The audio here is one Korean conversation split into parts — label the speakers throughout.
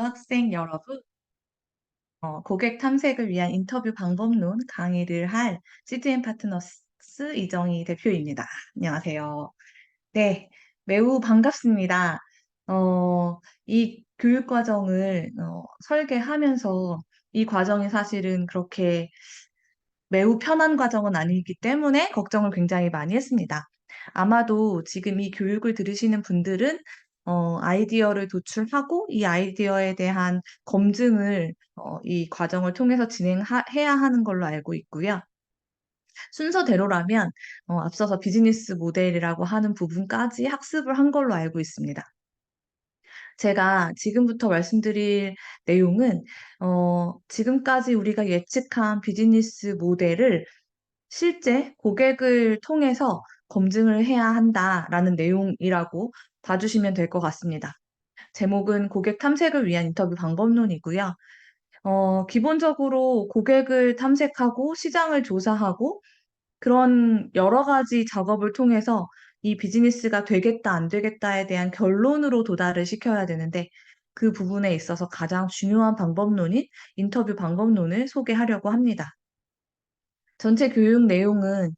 Speaker 1: 학생 여러분, 고객 탐색을 위한 인터뷰 방법론 강의를 할 CTM 파트너스 이정희 대표입니다. 안녕하세요. 네, 매우 반갑습니다. 이 교육 과정을 설계하면서 이 과정이 사실은 그렇게 매우 편한 과정은 아니기 때문에 걱정을 굉장히 많이 했습니다. 아마도 지금 이 교육을 들으시는 분들은 아이디어를 도출하고 이 아이디어에 대한 검증을 이 과정을 통해서 진행해야 하는 걸로 알고 있고요. 순서대로라면 앞서서 비즈니스 모델이라고 하는 부분까지 학습을 한 걸로 알고 있습니다. 제가 지금부터 말씀드릴 내용은 지금까지 우리가 예측한 비즈니스 모델을 실제 고객을 통해서 검증을 해야 한다라는 내용이라고 봐주시면 될 것 같습니다. 제목은 고객 탐색을 위한 인터뷰 방법론이고요. 기본적으로 고객을 탐색하고 시장을 조사하고 그런 여러 가지 작업을 통해서 이 비즈니스가 되겠다, 안 되겠다에 대한 결론으로 도달을 시켜야 되는데 그 부분에 있어서 가장 중요한 방법론인 인터뷰 방법론을 소개하려고 합니다. 전체 교육 내용은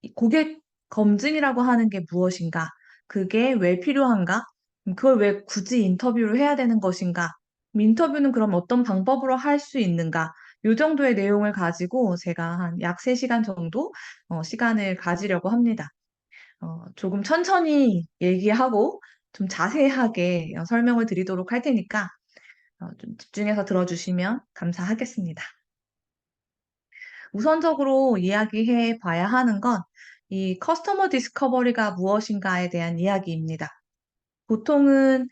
Speaker 1: 이 고객 검증이라고 하는 게 무엇인가? 그게 왜 필요한가? 그걸 왜 굳이 인터뷰를 해야 되는 것인가? 인터뷰는 그럼 어떤 방법으로 할 수 있는가? 요 정도의 내용을 가지고 제가 한 약 3시간 정도 시간을 가지려고 합니다. 조금 천천히 얘기하고 좀 자세하게 설명을 드리도록 할 테니까 좀 집중해서 들어주시면 감사하겠습니다. 우선적으로 이야기해 봐야 하는 건 이 커스터머 디스커버리가 무엇인가에 대한 이야기입니다. 보통은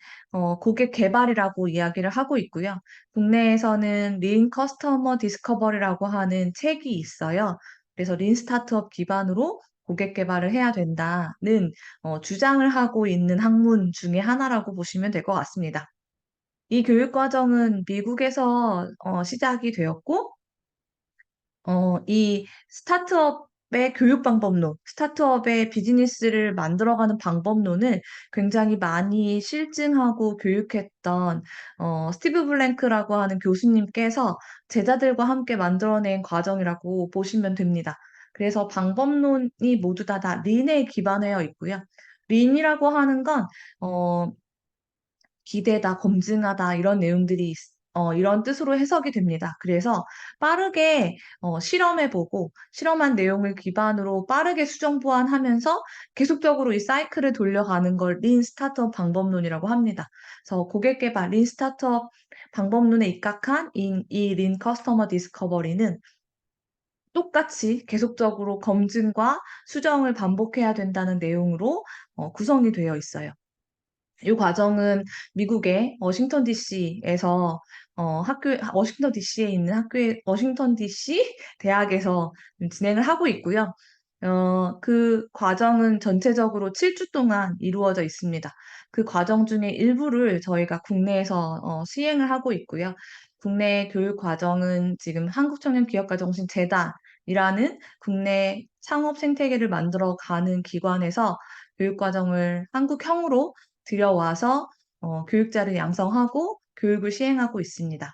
Speaker 1: 고객 개발이라고 이야기를 하고 있고요. 국내에서는 린 커스터머 디스커버리라고 하는 책이 있어요. 그래서 린 스타트업 기반으로 고객 개발을 해야 된다는 주장을 하고 있는 학문 중에 하나라고 보시면 될 것 같습니다. 이 교육 과정은 미국에서 시작이 되었고 이 스타트업의 교육 방법론, 스타트업의 비즈니스를 만들어가는 방법론을 굉장히 많이 실증하고 교육했던 스티브 블랭크라고 하는 교수님께서 제자들과 함께 만들어낸 과정이라고 보시면 됩니다. 그래서 방법론이 모두 다 린에 기반하여 있고요. 린이라고 하는 건 기대다, 검증하다 이런 내용들이 이런 뜻으로 해석이 됩니다. 그래서 빠르게 실험해보고 실험한 내용을 기반으로 빠르게 수정 보완하면서 계속적으로 이 사이클을 돌려가는 걸 린 스타트업 방법론이라고 합니다. 그래서 고객 개발 린 스타트업 방법론에 입각한 이 린 커스터머 디스커버리는 똑같이 계속적으로 검증과 수정을 반복해야 된다는 내용으로 구성이 되어 있어요. 이 과정은 미국의 워싱턴 DC에서 워싱턴 DC에 있는 워싱턴 DC 대학에서 진행을 하고 있고요. 그 과정은 전체적으로 7주 동안 이루어져 있습니다. 그 과정 중에 일부를 저희가 국내에서 시행을 하고 있고요. 국내 교육 과정은 지금 한국청년기업가정신재단이라는 국내 창업 생태계를 만들어가는 기관에서 교육 과정을 한국형으로 들여와서 교육자를 양성하고 교육을 시행하고 있습니다.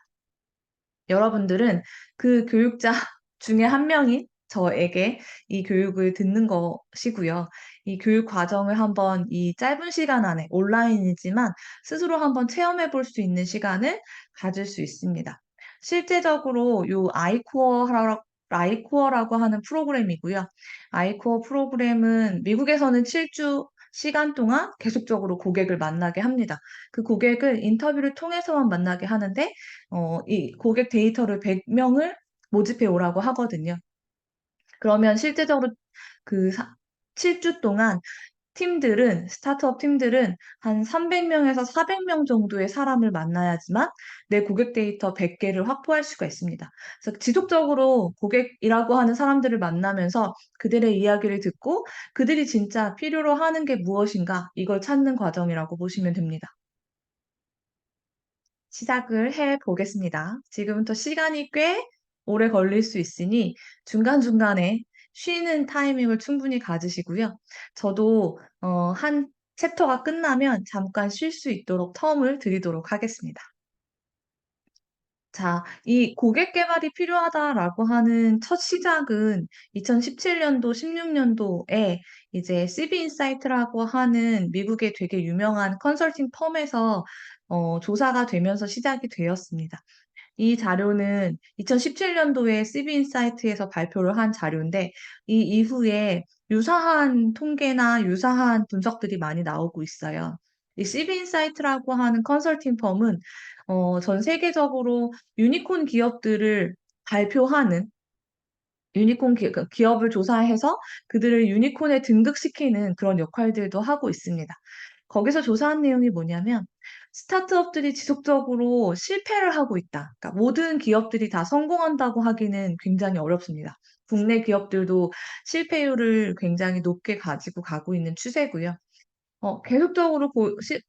Speaker 1: 여러분들은 그 교육자 중에 한 명인 저에게 이 교육을 듣는 것이고요. 이 교육 과정을 한번 이 짧은 시간 안에 온라인이지만 스스로 한번 체험해 볼 수 있는 시간을 가질 수 있습니다. 실제적으로 요 아이코어라고 하는 프로그램이고요. 아이코어 프로그램은 미국에서는 7주 시간 동안 계속적으로 고객을 만나게 합니다. 그 고객을 인터뷰를 통해서만 만나게 하는데 이 고객 데이터를 100명을 모집해 오라고 하거든요. 그러면 실제적으로 그 7주 동안 스타트업 팀들은 한 300명에서 400명 정도의 사람을 만나야지만 내 고객 데이터 100개를 확보할 수가 있습니다. 그래서 지속적으로 고객이라고 하는 사람들을 만나면서 그들의 이야기를 듣고 그들이 진짜 필요로 하는 게 무엇인가 이걸 찾는 과정이라고 보시면 됩니다. 시작을 해 보겠습니다. 지금부터 시간이 꽤 오래 걸릴 수 있으니 중간중간에 쉬는 타이밍을 충분히 가지시고요. 저도 한 챕터가 끝나면 잠깐 쉴 수 있도록 텀을 드리도록 하겠습니다. 자, 이 고객 개발이 필요하다라고 하는 첫 시작은 2017년도, 16년도에 이제 CB인사이트라고 하는 미국의 되게 유명한 컨설팅 펌에서 조사가 되면서 시작이 되었습니다. 이 자료는 2017년도에 CB인사이트에서 발표를 한 자료인데 이 이후에 유사한 통계나 유사한 분석들이 많이 나오고 있어요. 이 CB인사이트라고 하는 컨설팅 펌은 전 세계적으로 유니콘 기업들을 발표하는 유니콘 그 기업을 조사해서 그들을 유니콘에 등극시키는 그런 역할들도 하고 있습니다. 거기서 조사한 내용이 뭐냐면 스타트업들이 지속적으로 실패를 하고 있다. 그러니까 모든 기업들이 다 성공한다고 하기는 굉장히 어렵습니다. 국내 기업들도 실패율을 굉장히 높게 가지고 가고 있는 추세고요. 계속적으로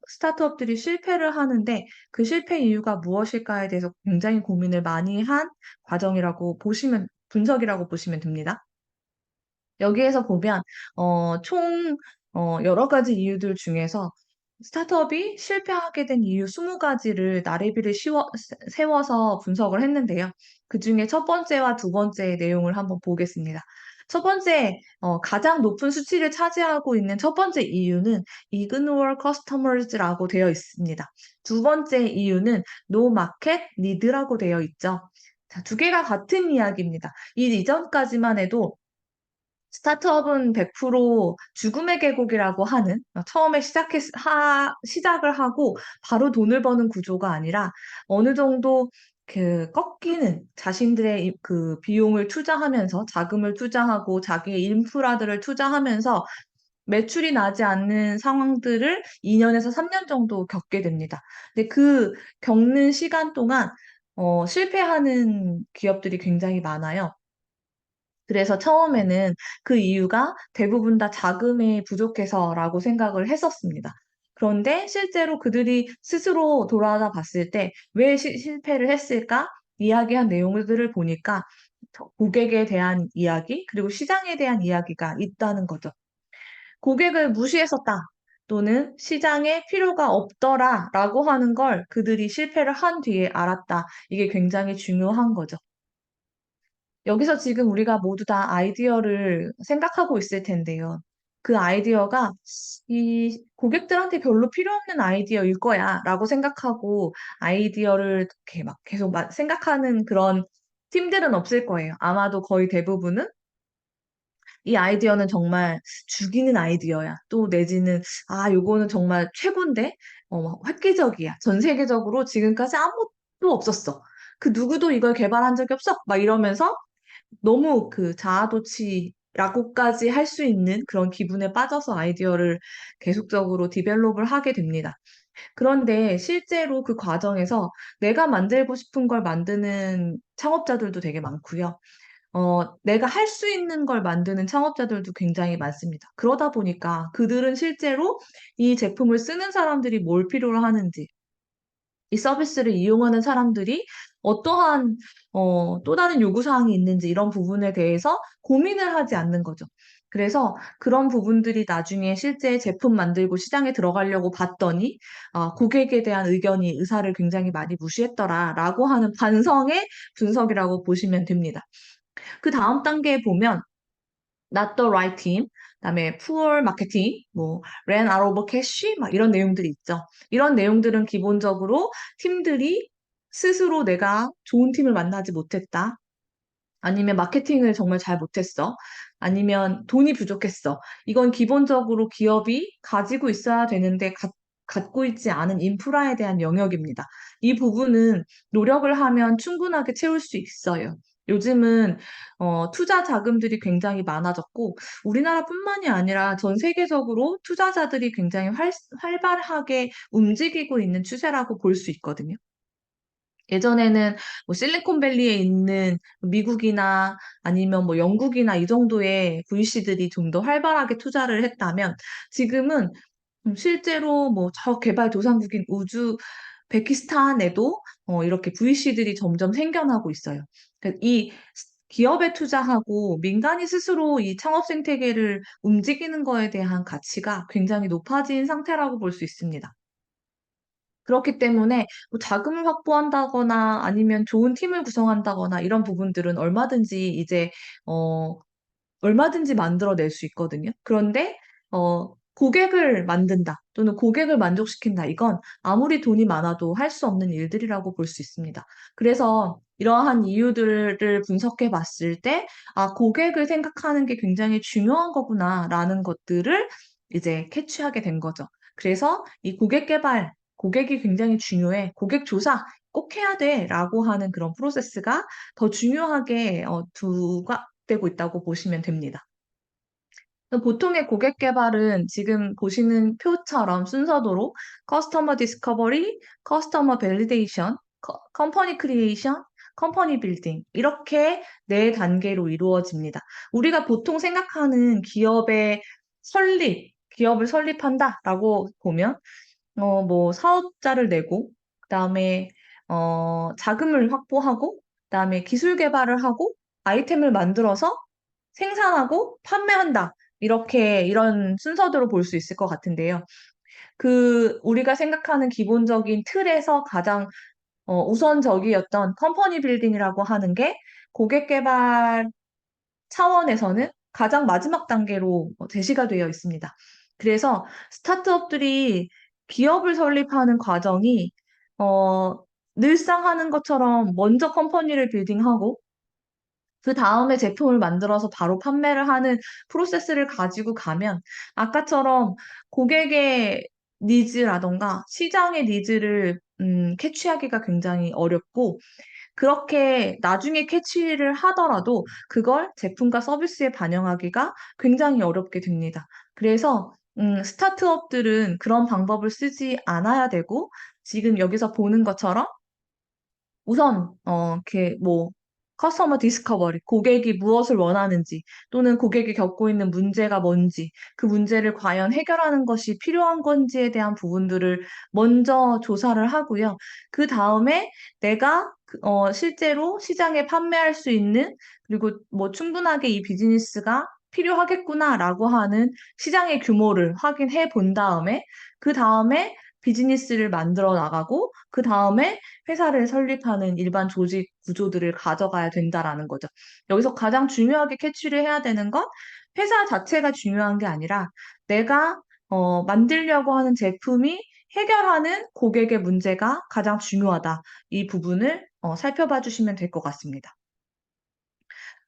Speaker 1: 스타트업들이 실패를 하는데 그 실패 이유가 무엇일까에 대해서 굉장히 고민을 많이 한 분석이라고 보시면 됩니다. 여기에서 보면, 총, 여러 가지 이유들 중에서 스타트업이 실패하게 된 이유 20가지를 나래비를 세워서 분석을 했는데요. 그 중에 첫 번째와 두 번째 내용을 한번 보겠습니다. 첫 번째, 가장 높은 수치를 차지하고 있는 첫 번째 이유는 ignore customers라고 되어 있습니다. 두 번째 이유는 no market need라고 되어 있죠. 자, 두 개가 같은 이야기입니다. 이 이전까지만 해도 스타트업은 100% 죽음의 계곡이라고 하는 처음에 시작을 하고 바로 돈을 버는 구조가 아니라 어느 정도 그 꺾이는 자신들의 그 비용을 투자하면서 자금을 투자하고 자기의 인프라들을 투자하면서 매출이 나지 않는 상황들을 2년에서 3년 정도 겪게 됩니다. 근데 그 겪는 시간 동안 실패하는 기업들이 굉장히 많아요. 그래서 처음에는 그 이유가 대부분 다 자금이 부족해서라고 생각을 했었습니다. 그런데 실제로 그들이 스스로 돌아다 봤을 때 왜 실패를 했을까? 이야기한 내용들을 보니까 고객에 대한 이야기, 그리고 시장에 대한 이야기가 있다는 거죠. 고객을 무시했었다. 또는 시장에 필요가 없더라 라고 하는 걸 그들이 실패를 한 뒤에 알았다. 이게 굉장히 중요한 거죠. 여기서 지금 우리가 모두 다 아이디어를 생각하고 있을 텐데요. 그 아이디어가 이 고객들한테 별로 필요 없는 아이디어일 거야 라고 생각하고 아이디어를 이렇게 막 계속 생각하는 그런 팀들은 없을 거예요. 아마도 거의 대부분은 이 아이디어는 정말 죽이는 아이디어야. 또 내지는 요거는 정말 최고인데 막 획기적이야. 전 세계적으로 지금까지 아무것도 없었어. 그 누구도 이걸 개발한 적이 없어. 막 이러면서 너무 그 자아도취라고까지 할 수 있는 그런 기분에 빠져서 아이디어를 계속적으로 디벨롭을 하게 됩니다. 그런데 실제로 그 과정에서 내가 만들고 싶은 걸 만드는 창업자들도 되게 많고요. 내가 할 수 있는 걸 만드는 창업자들도 굉장히 많습니다. 그러다 보니까 그들은 실제로 이 제품을 쓰는 사람들이 뭘 필요로 하는지, 이 서비스를 이용하는 사람들이 어떠한 또 다른 요구사항이 있는지 이런 부분에 대해서 고민을 하지 않는 거죠. 그래서 그런 부분들이 나중에 실제 제품 만들고 시장에 들어가려고 봤더니 고객에 대한 의사를 굉장히 많이 무시했더라라고 하는 반성의 분석이라고 보시면 됩니다. 그 다음 단계에 보면 not the right team, 그다음에 poor marketing, 뭐 ran out of cash 막 이런 내용들이 있죠. 이런 내용들은 기본적으로 팀들이 스스로 내가 좋은 팀을 만나지 못했다. 아니면 마케팅을 정말 잘 못했어. 아니면 돈이 부족했어. 이건 기본적으로 기업이 가지고 있어야 되는데 갖고 있지 않은 인프라에 대한 영역입니다. 이 부분은 노력을 하면 충분하게 채울 수 있어요. 요즘은 투자 자금들이 굉장히 많아졌고 우리나라뿐만이 아니라 전 세계적으로 투자자들이 굉장히 활발하게 움직이고 있는 추세라고 볼 수 있거든요. 예전에는 뭐 실리콘밸리에 있는 미국이나 아니면 뭐 영국이나 이 정도의 VC들이 좀 더 활발하게 투자를 했다면 지금은 실제로 뭐 저 개발도상국인 우즈베키스탄에도 이렇게 VC들이 점점 생겨나고 있어요. 그러니까 이 기업에 투자하고 민간이 스스로 이 창업 생태계를 움직이는 거에 대한 가치가 굉장히 높아진 상태라고 볼 수 있습니다. 그렇기 때문에 뭐 자금을 확보한다거나 아니면 좋은 팀을 구성한다거나 이런 부분들은 어, 얼마든지 만들어낼 수 있거든요. 그런데 고객을 만든다 또는 고객을 만족시킨다. 이건 아무리 돈이 많아도 할 수 없는 일들이라고 볼 수 있습니다. 그래서 이러한 이유들을 분석해 봤을 때, 아, 고객을 생각하는 게 굉장히 중요한 거구나라는 것들을 이제 캐치하게 된 거죠. 그래서 이 고객 개발, 고객이 굉장히 중요해. 고객 조사 꼭 해야 돼. 라고 하는 그런 프로세스가 더 중요하게 되고 있다고 보시면 됩니다. 보통의 고객 개발은 지금 보시는 표처럼 순서대로 커스터머 디스커버리, 커스터머 밸리데이션, 컴퍼니 크리에이션, 컴퍼니 빌딩 이렇게 네 단계로 이루어집니다. 우리가 보통 생각하는 기업을 설립한다라고 보면 뭐 사업자를 내고 그다음에 자금을 확보하고 그다음에 기술 개발을 하고 아이템을 만들어서 생산하고 판매한다. 이런 순서대로 볼 수 있을 것 같은데요. 우리가 생각하는 기본적인 틀에서 가장 우선적이었던 컴퍼니 빌딩이라고 하는 게 고객 개발 차원에서는 가장 마지막 단계로 제시가 되어 있습니다. 그래서 스타트업들이 기업을 설립하는 과정이 어, 늘상 하는 것처럼 먼저 컴퍼니를 빌딩하고 그 다음에 제품을 만들어서 바로 판매를 하는 프로세스를 가지고 가면 아까처럼 고객의 니즈라던가 시장의 니즈를 캐치하기가 굉장히 어렵고 그렇게 나중에 캐치를 하더라도 그걸 제품과 서비스에 반영하기가 굉장히 어렵게 됩니다. 그래서 스타트업들은 그런 방법을 쓰지 않아야 되고 지금 여기서 보는 것처럼 우선 이렇게 뭐 커스터머 디스커버리, 고객이 무엇을 원하는지 또는 고객이 겪고 있는 문제가 뭔지 그 문제를 과연 해결하는 것이 필요한 건지에 대한 부분들을 먼저 조사를 하고요. 그 다음에 내가 실제로 시장에 판매할 수 있는 그리고 뭐 충분하게 이 비즈니스가 필요하겠구나라고 하는 시장의 규모를 확인해 본 다음에 그 다음에 비즈니스를 만들어 나가고 그 다음에 회사를 설립하는 일반 조직 구조들을 가져가야 된다라는 거죠. 여기서 가장 중요하게 캐치를 해야 되는 건 회사 자체가 중요한 게 아니라 내가 만들려고 하는 제품이 해결하는 고객의 문제가 가장 중요하다. 이 부분을 살펴봐 주시면 될 것 같습니다.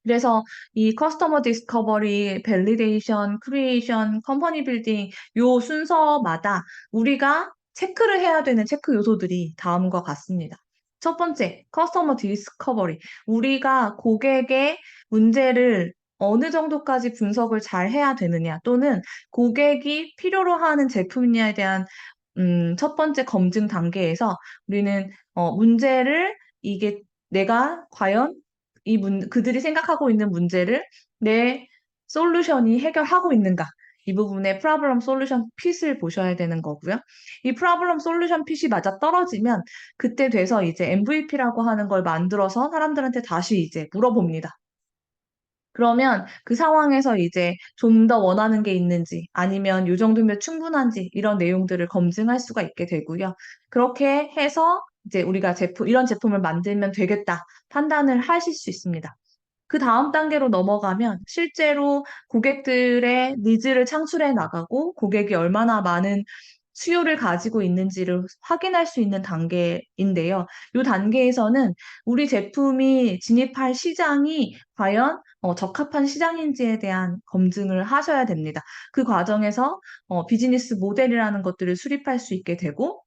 Speaker 1: 그래서 이 커스터머 디스커버리, 밸리데이션, 크리에이션, 컴퍼니 빌딩 요 순서마다 우리가 체크를 해야 되는 체크 요소들이 다음과 같습니다. 첫 번째, 커스터머 디스커버리. 우리가 고객의 문제를 어느 정도까지 분석을 잘 해야 되느냐 또는 고객이 필요로 하는 제품이냐에 대한 첫 번째 검증 단계에서 우리는 문제를 이게 내가 과연 그들이 생각하고 있는 문제를 내 솔루션이 해결하고 있는가? 이 부분에 프로블럼 솔루션 핏을 보셔야 되는 거고요. 이 프로블럼 솔루션 핏이 맞아 떨어지면 그때 돼서 이제 MVP라고 하는 걸 만들어서 사람들한테 다시 이제 물어봅니다. 그러면 그 상황에서 이제 좀 더 원하는 게 있는지 아니면 요 정도면 충분한지 이런 내용들을 검증할 수가 있게 되고요. 그렇게 해서 이제 우리가 이런 제품을 만들면 되겠다 판단을 하실 수 있습니다. 그 다음 단계로 넘어가면 실제로 고객들의 니즈를 창출해 나가고 고객이 얼마나 많은 수요를 가지고 있는지를 확인할 수 있는 단계인데요. 이 단계에서는 우리 제품이 진입할 시장이 과연 적합한 시장인지에 대한 검증을 하셔야 됩니다. 그 과정에서 비즈니스 모델이라는 것들을 수립할 수 있게 되고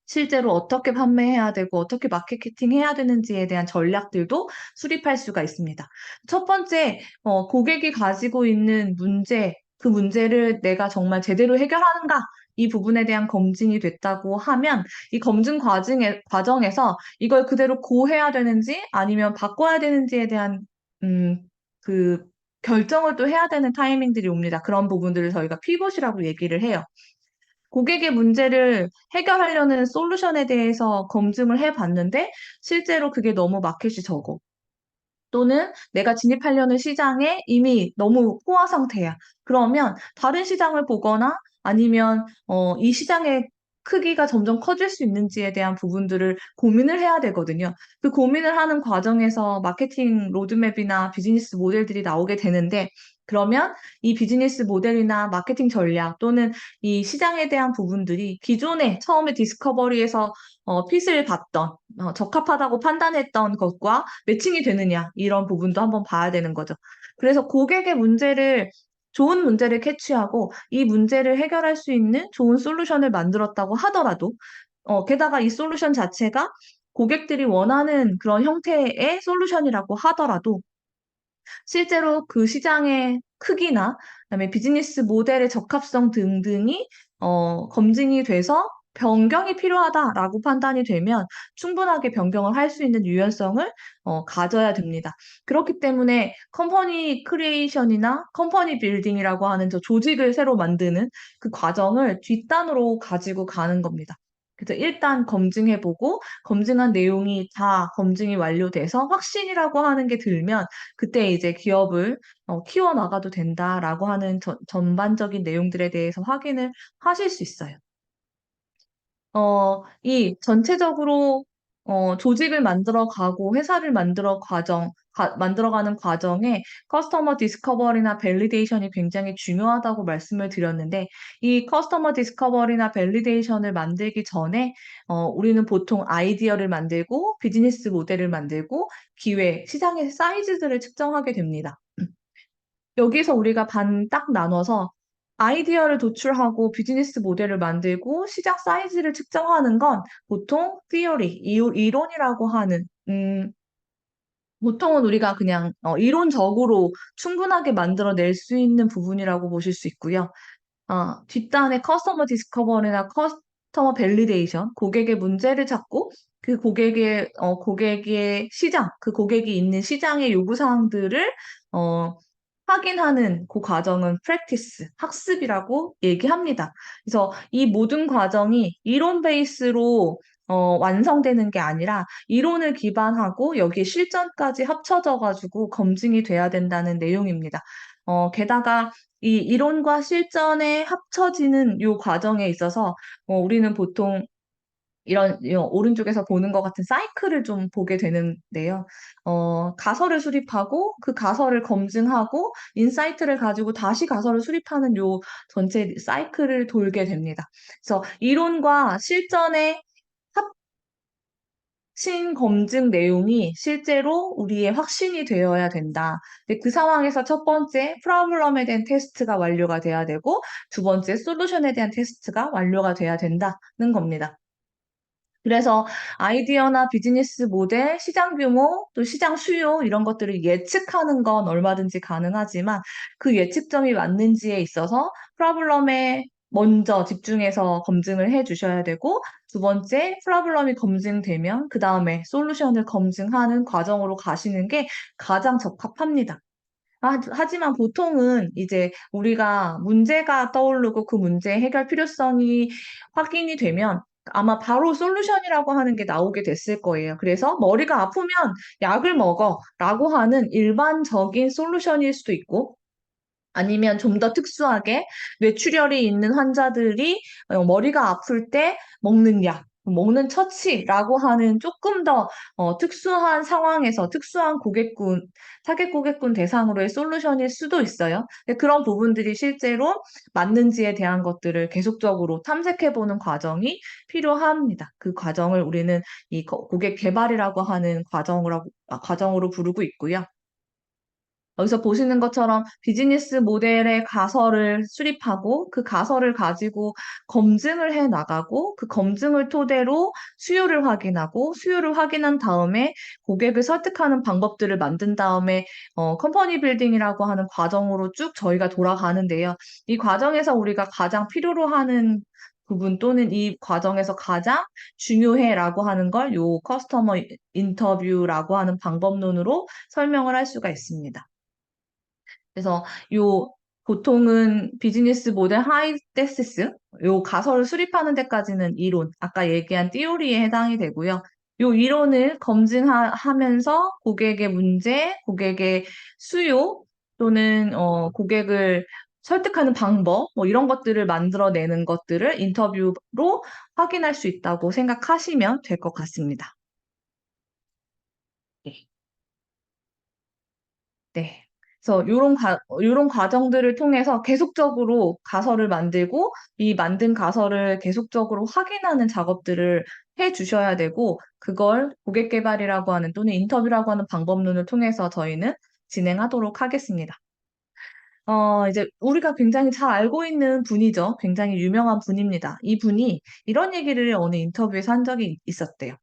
Speaker 1: 실제로 어떻게 판매해야 되고 어떻게 마케팅 해야 되는지에 대한 전략들도 수립할 수가 있습니다. 첫 번째, 고객이 가지고 있는 문제, 그 문제를 내가 정말 제대로 해결하는가? 이 부분에 대한 검증이 됐다고 하면 이 검증 과정에서 이걸 그대로 고해야 되는지 아니면 바꿔야 되는지에 대한 음, 그 결정을 또 해야 되는 타이밍들이 옵니다. 그런 부분들을 저희가 피벗이라고 얘기를 해요. 고객의 문제를 해결하려는 솔루션에 대해서 검증을 해봤는데 실제로 그게 너무 마켓이 적어. 또는 내가 진입하려는 시장에 이미 너무 포화 상태야. 그러면 다른 시장을 보거나 아니면 이 시장의 크기가 점점 커질 수 있는지에 대한 부분들을 고민을 해야 되거든요. 그 고민을 하는 과정에서 마케팅 로드맵이나 비즈니스 모델들이 나오게 되는데, 그러면 이 비즈니스 모델이나 마케팅 전략 또는 이 시장에 대한 부분들이 기존에 처음에 디스커버리에서 핏을 봤던, 적합하다고 판단했던 것과 매칭이 되느냐, 이런 부분도 한번 봐야 되는 거죠. 그래서 고객의 문제를, 좋은 문제를 캐치하고 이 문제를 해결할 수 있는 좋은 솔루션을 만들었다고 하더라도, 게다가 이 솔루션 자체가 고객들이 원하는 그런 형태의 솔루션이라고 하더라도, 실제로 그 시장의 크기나 그다음에 비즈니스 모델의 적합성 등등이 검증이 돼서 변경이 필요하다라고 판단이 되면 충분하게 변경을 할 수 있는 유연성을 가져야 됩니다. 그렇기 때문에 컴퍼니 크리에이션이나 컴퍼니 빌딩이라고 하는 저 조직을 새로 만드는 그 과정을 뒷단으로 가지고 가는 겁니다. 그래서 일단 검증해보고 검증한 내용이 다 검증이 완료돼서 확신이라고 하는 게 들면 그때 이제 기업을 키워나가도 된다라고 하는 전반적인 내용들에 대해서 확인을 하실 수 있어요. 이 전체적으로 조직을 만들어가고 회사를 만들어가는 과정에 커스터머 디스커버리나 밸리데이션이 굉장히 중요하다고 말씀을 드렸는데, 이 커스터머 디스커버리나 밸리데이션을 만들기 전에 우리는 보통 아이디어를 만들고 비즈니스 모델을 만들고 기획, 시장의 사이즈들을 측정하게 됩니다. 여기서 우리가 반 딱 나눠서 아이디어를 도출하고 비즈니스 모델을 만들고 시장 사이즈를 측정하는 건 보통 theory, 이론이라고 하는, 보통은 우리가 그냥 이론적으로 충분하게 만들어낼 수 있는 부분이라고 보실 수 있고요. 뒷단의 커스터머 디스커버리나 커스터머 밸리데이션, 고객의 문제를 찾고 그 고객의 시장, 그 고객이 있는 시장의 요구사항들을 확인하는 그 과정은 practice, 학습이라고 얘기합니다. 그래서 이 모든 과정이 이론 베이스로 완성되는 게 아니라 이론을 기반하고 여기에 실전까지 합쳐져 가지고 검증이 돼야 된다는 내용입니다. 게다가 이 이론과 실전에 합쳐지는 요 과정에 있어서 우리는 보통 이 오른쪽에서 보는 것 같은 사이클을 좀 보게 되는데요. 가설을 수립하고 그 가설을 검증하고 인사이트를 가지고 다시 가설을 수립하는 요 전체 사이클을 돌게 됩니다. 그래서 이론과 실전의 확신 검증 내용이 실제로 우리의 확신이 되어야 된다. 근데 그 상황에서 첫 번째 프로블럼에 대한 테스트가 완료가 돼야 되고 두 번째 솔루션에 대한 테스트가 완료가 돼야 된다는 겁니다. 그래서 아이디어나 비즈니스 모델, 시장 규모, 또 시장 수요 이런 것들을 예측하는 건 얼마든지 가능하지만 그 예측점이 맞는지에 있어서 프로블럼에 먼저 집중해서 검증을 해 주셔야 되고 두 번째 프로블럼이 검증되면 그 다음에 솔루션을 검증하는 과정으로 가시는 게 가장 적합합니다. 하지만 보통은 이제 우리가 문제가 떠오르고 그 문제의 해결 필요성이 확인이 되면 아마 바로 솔루션이라고 하는 게 나오게 됐을 거예요. 그래서 머리가 아프면 약을 먹어 라고 하는 일반적인 솔루션일 수도 있고 아니면 좀 더 특수하게 뇌출혈이 있는 환자들이 머리가 아플 때 먹는 약, 먹는 처치라고 하는 조금 더 특수한 상황에서 특수한 타겟 고객군 대상으로의 솔루션일 수도 있어요. 근데 그런 부분들이 실제로 맞는지에 대한 것들을 계속적으로 탐색해보는 과정이 필요합니다. 그 과정을 우리는 이 고객 개발이라고 하는 과정으로 부르고 있고요. 여기서 보시는 것처럼 비즈니스 모델의 가설을 수립하고 그 가설을 가지고 검증을 해 나가고 그 검증을 토대로 수요를 확인한 다음에 고객을 설득하는 방법들을 만든 다음에 컴퍼니 빌딩이라고 하는 과정으로 쭉 저희가 돌아가는데요. 이 과정에서 우리가 가장 필요로 하는 부분 또는 이 과정에서 가장 중요해라고 하는 걸 요 커스터머 인터뷰라고 하는 방법론으로 설명을 할 수가 있습니다. 그래서 요 보통은 비즈니스 모델 하이테시스 요 가설을 수립하는 데까지는 이론, 아까 얘기한 띠오리에 해당이 되고요. 요 이론을 검증하면서 고객의 문제, 고객의 수요 또는 고객을 설득하는 방법 뭐 이런 것들을 만들어내는 것들을 인터뷰로 확인할 수 있다고 생각하시면 될 것 같습니다. 네. 네. 그래서 요런 과정들을 통해서 계속적으로 가설을 만들고 이 만든 가설을 계속적으로 확인하는 작업들을 해 주셔야 되고 그걸 고객 개발이라고 하는 또는 인터뷰라고 하는 방법론을 통해서 저희는 진행하도록 하겠습니다. 이제 우리가 굉장히 잘 알고 있는 분이죠. 굉장히 유명한 분입니다. 이 분이 이런 얘기를 어느 인터뷰에서 한 적이 있었대요.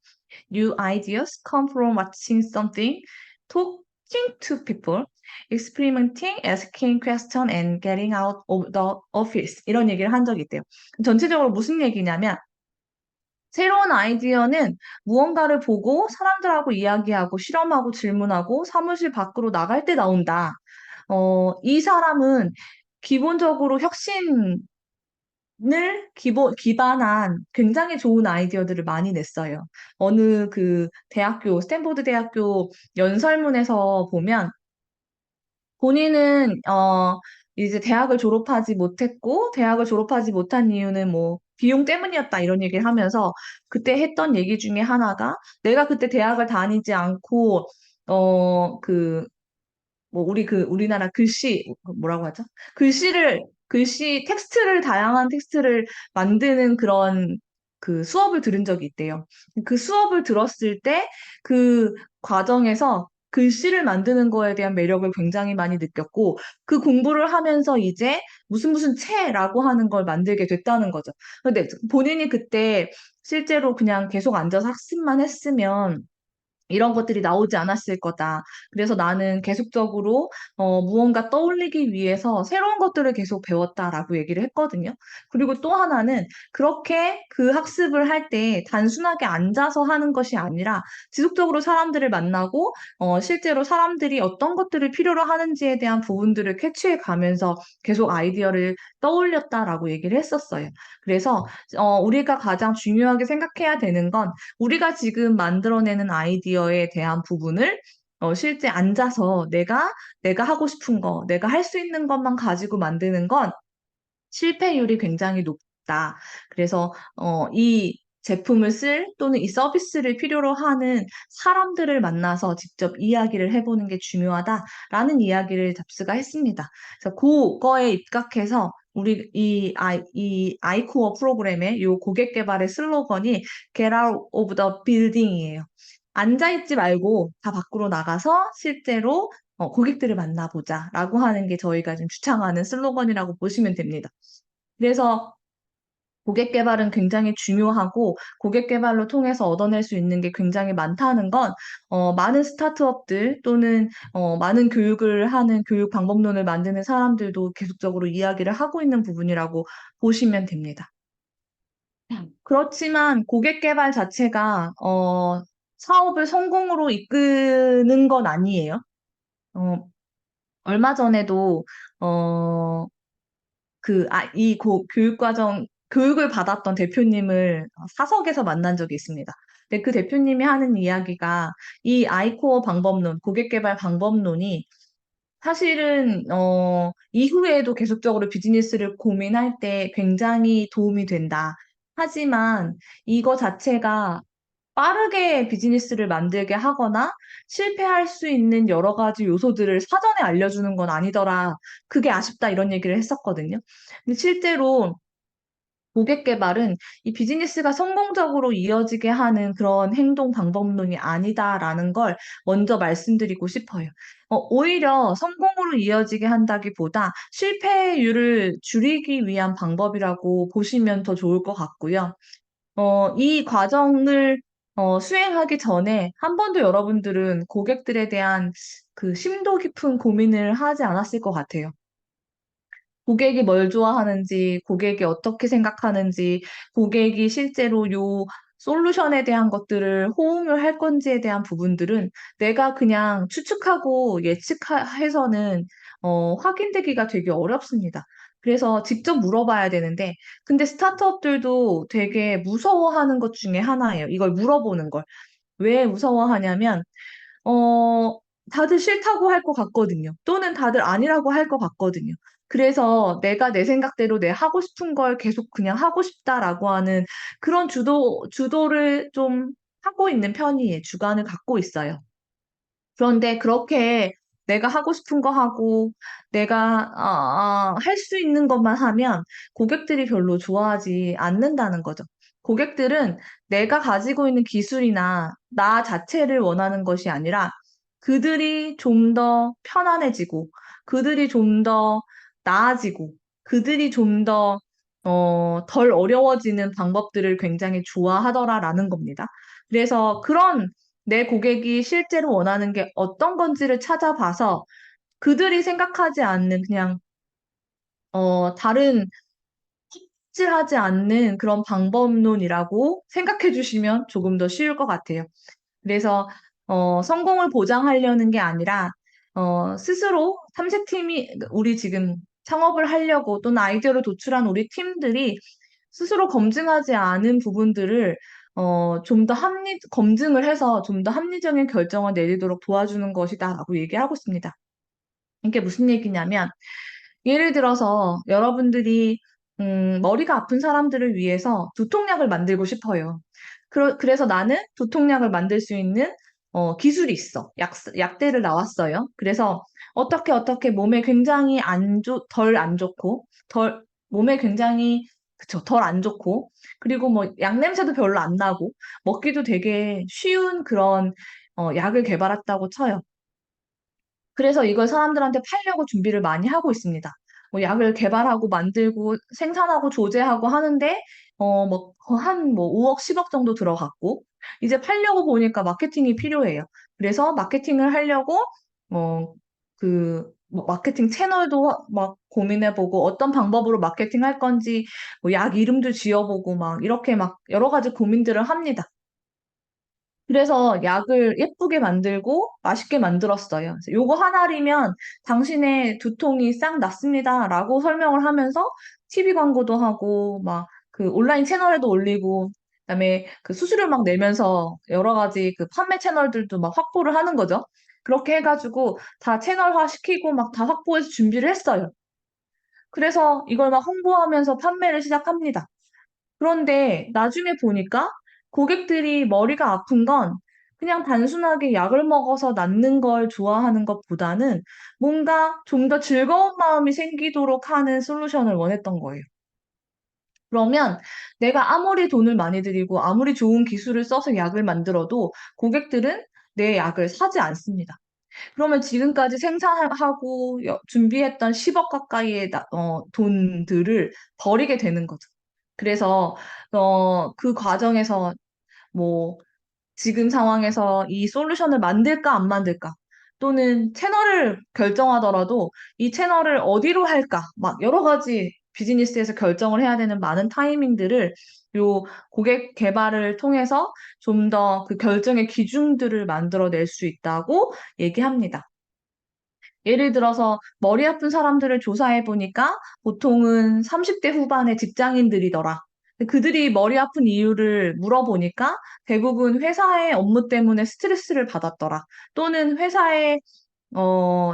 Speaker 1: New ideas come from watching something, talking to people, experimenting, asking questions, and getting out of the office. 이런 얘기를 한 적이 있대요. 전체적으로 무슨 얘기냐면, 새로운 아이디어는 무언가를 보고 사람들하고 이야기하고 실험하고 질문하고 사무실 밖으로 나갈 때 나온다. 이 사람은 기본적으로 혁신을 기반한 굉장히 좋은 아이디어들을 많이 냈어요. 어느 그 대학교, 스탠포드 대학교 연설문에서 보면 본인은 이제 대학을 졸업하지 못했고 대학을 졸업하지 못한 이유는 뭐 비용 때문이었다 이런 얘기를 하면서 그때 했던 얘기 중에 하나가 내가 그때 대학을 다니지 않고 그 뭐 우리나라 글씨 뭐라고 하죠? 텍스트를 다양한 텍스트를 만드는 그런 그 수업을 들은 적이 있대요. 그 수업을 들었을 때 그 과정에서 글씨를 만드는 거에 대한 매력을 굉장히 많이 느꼈고 그 공부를 하면서 이제 무슨 무슨 채라고 하는 걸 만들게 됐다는 거죠. 근데 본인이 그때 실제로 그냥 계속 앉아서 학습만 했으면 이런 것들이 나오지 않았을 거다. 그래서 나는 계속적으로 무언가 떠올리기 위해서 새로운 것들을 계속 배웠다라고 얘기를 했거든요. 그리고 또 하나는 그렇게 그 학습을 할 때 단순하게 앉아서 하는 것이 아니라 지속적으로 사람들을 만나고 실제로 사람들이 어떤 것들을 필요로 하는지에 대한 부분들을 캐치해 가면서 계속 아이디어를 떠올렸다라고 얘기를 했었어요. 그래서 우리가 가장 중요하게 생각해야 되는 건 우리가 지금 만들어내는 아이디어에 대한 부분을 실제 앉아서 내가 하고 싶은 거, 내가 할 수 있는 것만 가지고 만드는 건 실패율이 굉장히 높다. 그래서 이 제품을 또는 이 서비스를 필요로 하는 사람들을 만나서 직접 이야기를 해보는 게 중요하다라는 이야기를 잡스가 했습니다. 그래서 그거에 입각해서 우리 이 아이코어 프로그램의 요 고객 개발의 슬로건이 Get out of the building이에요. 앉아있지 말고 다 밖으로 나가서 실제로 고객들을 만나보자라고 하는 게 저희가 지금 주창하는 슬로건이라고 보시면 됩니다. 그래서 고객 개발은 굉장히 중요하고 고객 개발로 통해서 얻어낼 수 있는 게 굉장히 많다는 건 많은 스타트업들 또는 많은 교육을 하는 교육 방법론을 만드는 사람들도 계속적으로 이야기를 하고 있는 부분이라고 보시면 됩니다. 그렇지만 고객 개발 자체가 사업을 성공으로 이끄는 건 아니에요. 어, 얼마 전에도 어, 교육을 받았던 대표님을 사석에서 만난 적이 있습니다. 근데 그 대표님이 하는 이야기가 이 아이코어 방법론, 고객 개발 방법론이 사실은, 이후에도 계속적으로 비즈니스를 고민할 때 굉장히 도움이 된다. 하지만 이거 자체가 빠르게 비즈니스를 만들게 하거나 실패할 수 있는 여러 가지 요소들을 사전에 알려주는 건 아니더라. 그게 아쉽다 이런 얘기를 했었거든요. 근데 실제로 고객 개발은 이 비즈니스가 성공적으로 이어지게 하는 그런 행동 방법론이 아니다라는 걸 먼저 말씀드리고 싶어요. 오히려 성공으로 이어지게 한다기보다 실패율을 줄이기 위한 방법이라고 보시면 더 좋을 것 같고요. 이 과정을 수행하기 전에 한 번도 여러분들은 고객들에 대한 그 심도 깊은 고민을 하지 않았을 것 같아요. 고객이 뭘 좋아하는지, 고객이 어떻게 생각하는지, 고객이 실제로 요 솔루션에 대한 것들을 호응을 할 건지에 대한 부분들은 내가 그냥 추측하고 예측해서는 확인되기가 되게 어렵습니다. 그래서 직접 물어봐야 되는데, 근데 스타트업들도 되게 무서워하는 것 중에 하나예요. 이걸 물어보는 걸. 왜 무서워하냐면, 어, 다들 싫다고 할 것 같거든요. 또는 다들 아니라고 할 것 같거든요. 그래서 내가 내 생각대로 내 하고 싶은 걸 계속 그냥 하고 싶다라고 하는 그런 주도를 좀 하고 있는 편이에요. 주관을 갖고 있어요. 그런데 그렇게 내가 하고 싶은 거 하고 내가 할 수 있는 것만 하면 고객들이 별로 좋아하지 않는다는 거죠. 고객들은 내가 가지고 있는 기술이나 나 자체를 원하는 것이 아니라 그들이 좀 더 편안해지고 그들이 좀 더 나아지고 그들이 좀 더 덜 어려워지는 방법들을 굉장히 좋아하더라라는 겁니다. 그래서 그런 내 고객이 실제로 원하는 게 어떤 건지를 찾아봐서 그들이 생각하지 않는 그냥 다른 삽질하지 않는 그런 방법론이라고 생각해 주시면 조금 더 쉬울 것 같아요. 그래서 성공을 보장하려는 게 아니라 스스로 탐색팀이 우리 지금 창업을 하려고 또는 아이디어를 도출한 우리 팀들이 스스로 검증하지 않은 부분들을 좀 더 검증을 해서 좀 더 합리적인 결정을 내리도록 도와주는 것이다라고 얘기하고 있습니다. 이게 무슨 얘기냐면 예를 들어서 여러분들이 머리가 아픈 사람들을 위해서 두통약을 만들고 싶어요. 그래서 나는 두통약을 만들 수 있는 기술이 있어. 약대를 나왔어요. 그래서 어떻게 몸에 굉장히 덜 안 좋고, 몸에 굉장히, 그쵸, 덜 안 좋고, 그리고 뭐 약 냄새도 별로 안 나고, 먹기도 되게 쉬운 그런 약을 개발했다고 쳐요. 그래서 이걸 사람들한테 팔려고 준비를 많이 하고 있습니다. 뭐 약을 개발하고 만들고 생산하고 조제하고 하는데 뭐 5억, 10억 정도 들어갔고 이제 팔려고 보니까 마케팅이 필요해요. 그래서 마케팅을 하려고 뭐 마케팅 채널도 막 고민해보고 어떤 방법으로 마케팅 할 건지 뭐 약 이름도 지어보고 막 이렇게 막 여러 가지 고민들을 합니다. 그래서 약을 예쁘게 만들고 맛있게 만들었어요. 그래서 요거 하나리면 당신의 두통이 싹 낫습니다라고 설명을 하면서 TV 광고도 하고 막 그 온라인 채널에도 올리고 그다음에 그 수수료 막 내면서 여러 가지 그 판매 채널들도 막 확보를 하는 거죠. 그렇게 해가지고 다 채널화 시키고 막 다 확보해서 준비를 했어요. 그래서 이걸 막 홍보하면서 판매를 시작합니다. 그런데 나중에 보니까 고객들이 머리가 아픈 건 그냥 단순하게 약을 먹어서 낫는 걸 좋아하는 것보다는 뭔가 좀 더 즐거운 마음이 생기도록 하는 솔루션을 원했던 거예요. 그러면 내가 아무리 돈을 많이 들이고 아무리 좋은 기술을 써서 약을 만들어도 고객들은 내 약을 사지 않습니다. 그러면 지금까지 생산하고 준비했던 10억 가까이의 돈들을 버리게 되는 거죠. 그래서 그 과정에서 뭐 지금 상황에서 이 솔루션을 만들까 안 만들까 또는 채널을 결정하더라도 이 채널을 어디로 할까 막 여러 가지 비즈니스에서 결정을 해야 되는 많은 타이밍들을 요 고객 개발을 통해서 좀 더 그 결정의 기준들을 만들어낼 수 있다고 얘기합니다. 예를 들어서 머리 아픈 사람들을 조사해 보니까 보통은 30대 후반의 직장인들이더라. 그들이 머리 아픈 이유를 물어보니까 대부분 회사의 업무 때문에 스트레스를 받았더라. 또는 회사의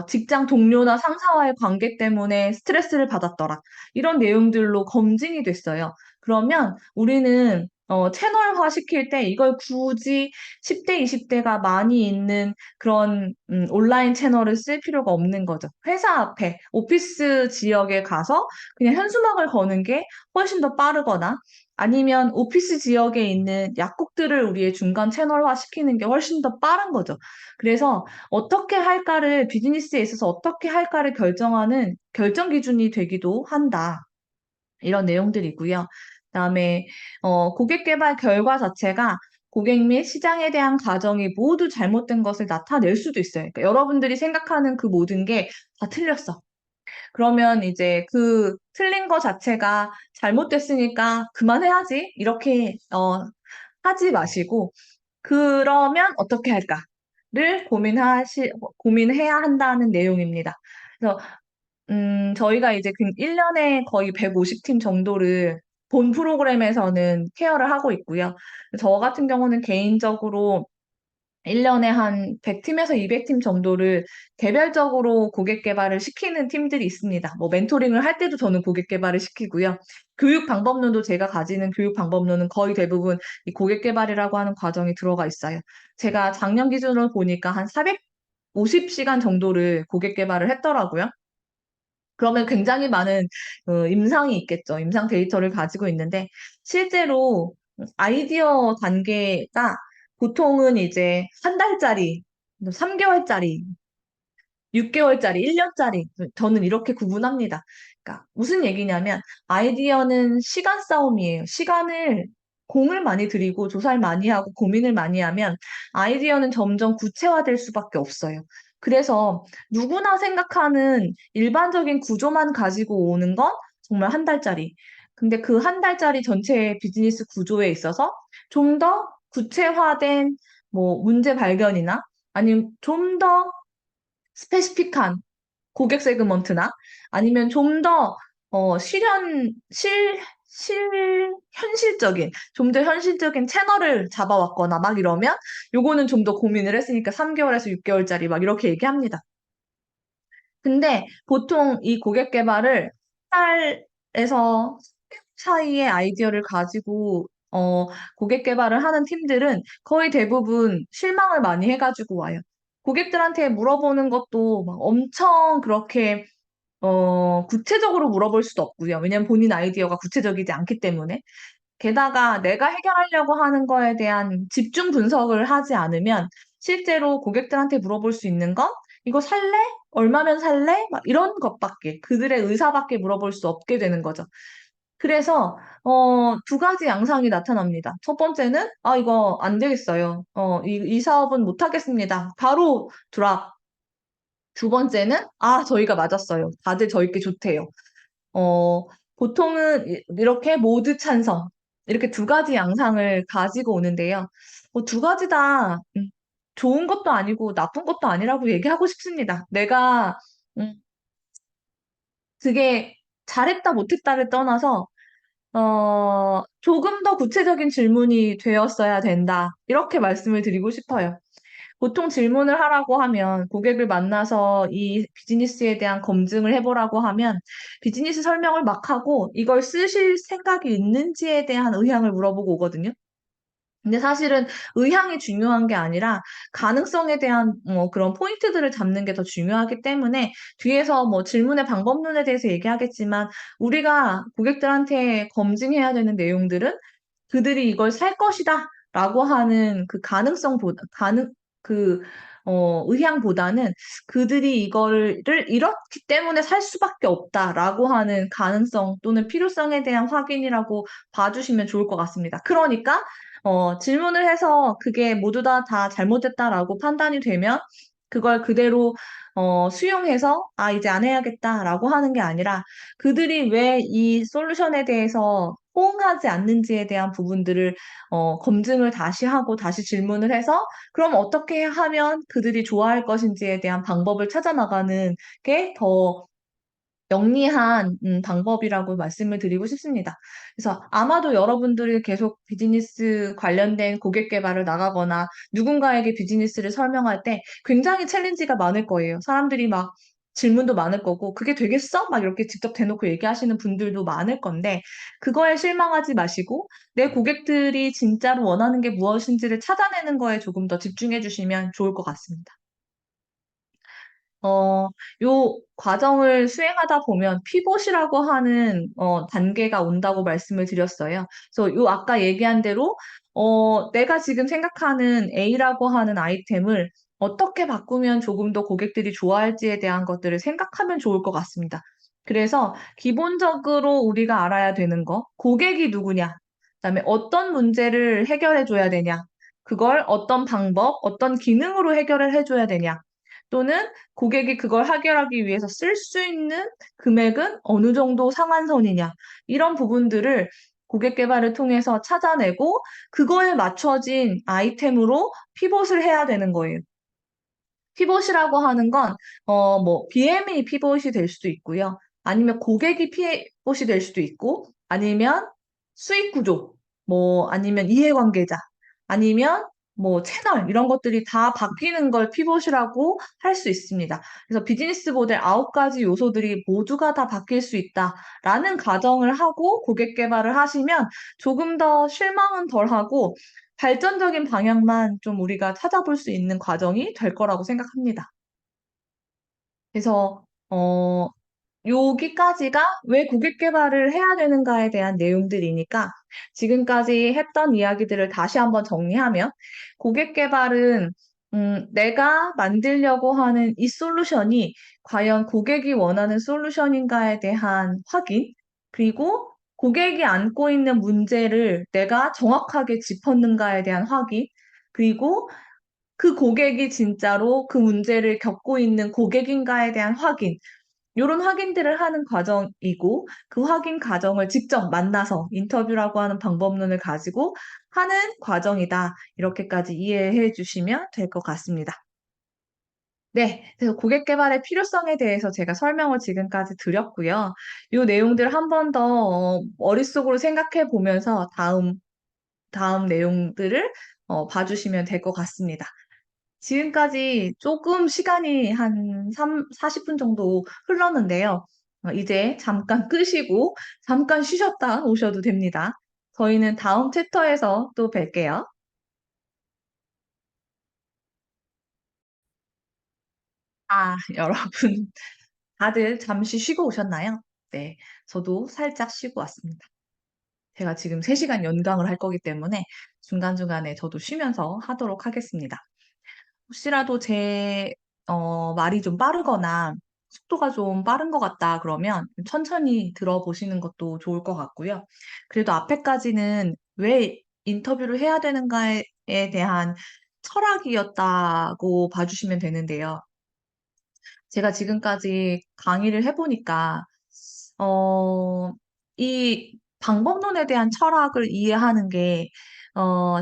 Speaker 1: 직장 동료나 상사와의 관계 때문에 스트레스를 받았더라. 이런 내용들로 검증이 됐어요. 그러면 우리는 채널화 시킬 때 이걸 굳이 10대, 20대가 많이 있는 그런 온라인 채널을 쓸 필요가 없는 거죠. 회사 앞에, 오피스 지역에 가서 그냥 현수막을 거는 게 훨씬 더 빠르거나 아니면 오피스 지역에 있는 약국들을 우리의 중간 채널화 시키는 게 훨씬 더 빠른 거죠. 그래서 어떻게 할까를 비즈니스에 있어서 어떻게 할까를 결정하는 결정 기준이 되기도 한다. 이런 내용들이고요. 그다음에 고객 개발 결과 자체가 고객 및 시장에 대한 가정이 모두 잘못된 것을 나타낼 수도 있어요. 그러니까 여러분들이 생각하는 그 모든 게 다 틀렸어. 그러면 이제 그 틀린 거 자체가 잘못됐으니까 그만해야지. 이렇게 하지 마시고 그러면 어떻게 할까를 고민해야 한다는 내용입니다. 그래서 저희가 이제 그 1년에 거의 150팀 정도를 본 프로그램에서는 케어를 하고 있고요. 저 같은 경우는 개인적으로 1년에 한 100팀에서 200팀 정도를 개별적으로 고객 개발을 시키는 팀들이 있습니다. 뭐 멘토링을 할 때도 저는 고객 개발을 시키고요. 교육 방법론도 제가 가지는 교육 방법론은 거의 대부분 이 고객 개발이라고 하는 과정이 들어가 있어요. 제가 작년 기준으로 보니까 한 450시간 정도를 고객 개발을 했더라고요. 그러면 굉장히 많은 임상이 있겠죠. 임상 데이터를 가지고 있는데 실제로 아이디어 단계가 보통은 이제 한 달짜리, 3개월짜리, 6개월짜리, 1년짜리 저는 이렇게 구분합니다. 그러니까 무슨 얘기냐면 아이디어는 시간 싸움이에요. 시간을 공을 많이 들이고 조사를 많이 하고 고민을 많이 하면 아이디어는 점점 구체화될 수밖에 없어요. 그래서 누구나 생각하는 일반적인 구조만 가지고 오는 건 정말 한 달짜리. 근데 그 한 달짜리 전체 비즈니스 구조에 있어서 좀 더 구체화된 뭐 문제 발견이나 아니면 좀더 스페시픽한 고객 세그먼트나 아니면 좀 더 현실적인, 좀 더 현실적인 채널을 잡아왔거나 막 이러면 요거는 좀 더 고민을 했으니까 3개월에서 6개월짜리 막 이렇게 얘기합니다. 근데 보통 이 고객 개발을 한 달에서 사이의 아이디어를 가지고 고객 개발을 하는 팀들은 거의 대부분 실망을 많이 해가지고 와요. 고객들한테 물어보는 것도 막 엄청 그렇게 구체적으로 물어볼 수도 없고요. 왜냐면 본인 아이디어가 구체적이지 않기 때문에. 게다가 내가 해결하려고 하는 거에 대한 집중 분석을 하지 않으면 실제로 고객들한테 물어볼 수 있는 건 이거 살래? 얼마면 살래? 막 이런 것밖에 그들의 의사밖에 물어볼 수 없게 되는 거죠. 그래서 두 가지 양상이 나타납니다. 첫 번째는 아 이거 안 되겠어요. 이 사업은 못 하겠습니다. 바로 드랍. 두 번째는 아 저희가 맞았어요. 다들 저희께 좋대요. 어, 보통은 이렇게 모두 찬성. 이렇게 두 가지 양상을 가지고 오는데요. 두 가지 다 좋은 것도 아니고 나쁜 것도 아니라고 얘기하고 싶습니다. 내가 음, 그게 잘했다 못했다를 떠나서 조금 더 구체적인 질문이 되었어야 된다. 이렇게 말씀을 드리고 싶어요. 보통 질문을 하라고 하면 고객을 만나서 이 비즈니스에 대한 검증을 해보라고 하면 비즈니스 설명을 막 하고 이걸 쓰실 생각이 있는지에 대한 의향을 물어보고 오거든요. 근데 사실은 의향이 중요한 게 아니라 가능성에 대한 뭐 그런 포인트들을 잡는 게 더 중요하기 때문에 뒤에서 뭐 질문의 방법론에 대해서 얘기하겠지만 우리가 고객들한테 검증해야 되는 내용들은 그들이 이걸 살 것이다 라고 하는 그 의향보다는 그들이 이거를 이렇기 때문에 살 수밖에 없다라고 하는 가능성 또는 필요성에 대한 확인이라고 봐주시면 좋을 것 같습니다. 그러니까 질문을 해서 그게 모두 다 잘못됐다라고 판단이 되면 그걸 그대로 수용해서 아, 이제 안 해야겠다라고 하는 게 아니라 그들이 왜 이 솔루션에 대해서 호응하지 않는지에 대한 부분들을 검증을 다시 하고 다시 질문을 해서 그럼 어떻게 하면 그들이 좋아할 것인지에 대한 방법을 찾아 나가는 게 더 영리한 방법이라고 말씀을 드리고 싶습니다. 그래서 아마도 여러분들이 계속 비즈니스 관련된 고객 개발을 나가거나 누군가에게 비즈니스를 설명할 때 굉장히 챌린지가 많을 거예요. 사람들이 막 질문도 많을 거고, 그게 되겠어? 막 이렇게 직접 대놓고 얘기하시는 분들도 많을 건데, 그거에 실망하지 마시고, 내 고객들이 진짜로 원하는 게 무엇인지를 찾아내는 거에 조금 더 집중해 주시면 좋을 것 같습니다. 어, 요 과정을 수행하다 보면 피봇이라고 하는 단계가 온다고 말씀을 드렸어요. 그래서 요 아까 얘기한 대로 내가 지금 생각하는 A라고 하는 아이템을 어떻게 바꾸면 조금 더 고객들이 좋아할지에 대한 것들을 생각하면 좋을 것 같습니다. 그래서 기본적으로 우리가 알아야 되는 거, 고객이 누구냐, 그다음에 어떤 문제를 해결해 줘야 되냐, 그걸 어떤 방법, 어떤 기능으로 해결을 해줘야 되냐, 또는 고객이 그걸 해결하기 위해서 쓸 수 있는 금액은 어느 정도 상한선이냐. 이런 부분들을 고객 개발을 통해서 찾아내고 그거에 맞춰진 아이템으로 피봇을 해야 되는 거예요. 피봇이라고 하는 건, 뭐, BM이 피봇이 될 수도 있고요. 아니면 고객이 피봇이 될 수도 있고, 아니면 수익 구조, 뭐, 아니면 이해관계자, 아니면 뭐 채널 이런 것들이 다 바뀌는 걸 피벗이라고 할 수 있습니다. 그래서 비즈니스 모델 9가지 요소들이 모두가 다 바뀔 수 있다라는 가정을 하고 고객 개발을 하시면 조금 더 실망은 덜하고 발전적인 방향만 좀 우리가 찾아볼 수 있는 과정이 될 거라고 생각합니다. 그래서 여기까지가 왜 고객 개발을 해야 되는가에 대한 내용들이니까 지금까지 했던 이야기들을 다시 한번 정리하면 고객 개발은 내가 만들려고 하는 이 솔루션이 과연 고객이 원하는 솔루션인가에 대한 확인, 그리고 고객이 안고 있는 문제를 내가 정확하게 짚었는가에 대한 확인, 그리고 그 고객이 진짜로 그 문제를 겪고 있는 고객인가에 대한 확인, 이런 확인들을 하는 과정이고 그 확인 과정을 직접 만나서 인터뷰라고 하는 방법론을 가지고 하는 과정이다. 이렇게까지 이해해 주시면 될 것 같습니다. 네, 그래서 고객 개발의 필요성에 대해서 제가 설명을 지금까지 드렸고요. 이 내용들 한 번 더 머릿속으로 생각해 보면서 다음 내용들을 봐주시면 될 것 같습니다. 지금까지 조금 시간이 한 40분 정도 흘렀는데요. 이제 잠깐 끄시고 잠깐 쉬셨다 오셔도 됩니다. 저희는 다음 챕터에서 또 뵐게요. 아, 여러분, 다들 잠시 쉬고 오셨나요? 네, 저도 살짝 쉬고 왔습니다. 제가 지금 3시간 연강을 할 거기 때문에 중간중간에 저도 쉬면서 하도록 하겠습니다. 혹시라도 제 말이 좀 빠르거나 속도가 좀 빠른 것 같다 그러면 천천히 들어보시는 것도 좋을 것 같고요. 그래도 앞에까지는 왜 인터뷰를 해야 되는가에 대한 철학이었다고 봐주시면 되는데요. 제가 지금까지 강의를 해보니까 어, 이 방법론에 대한 철학을 이해하는 게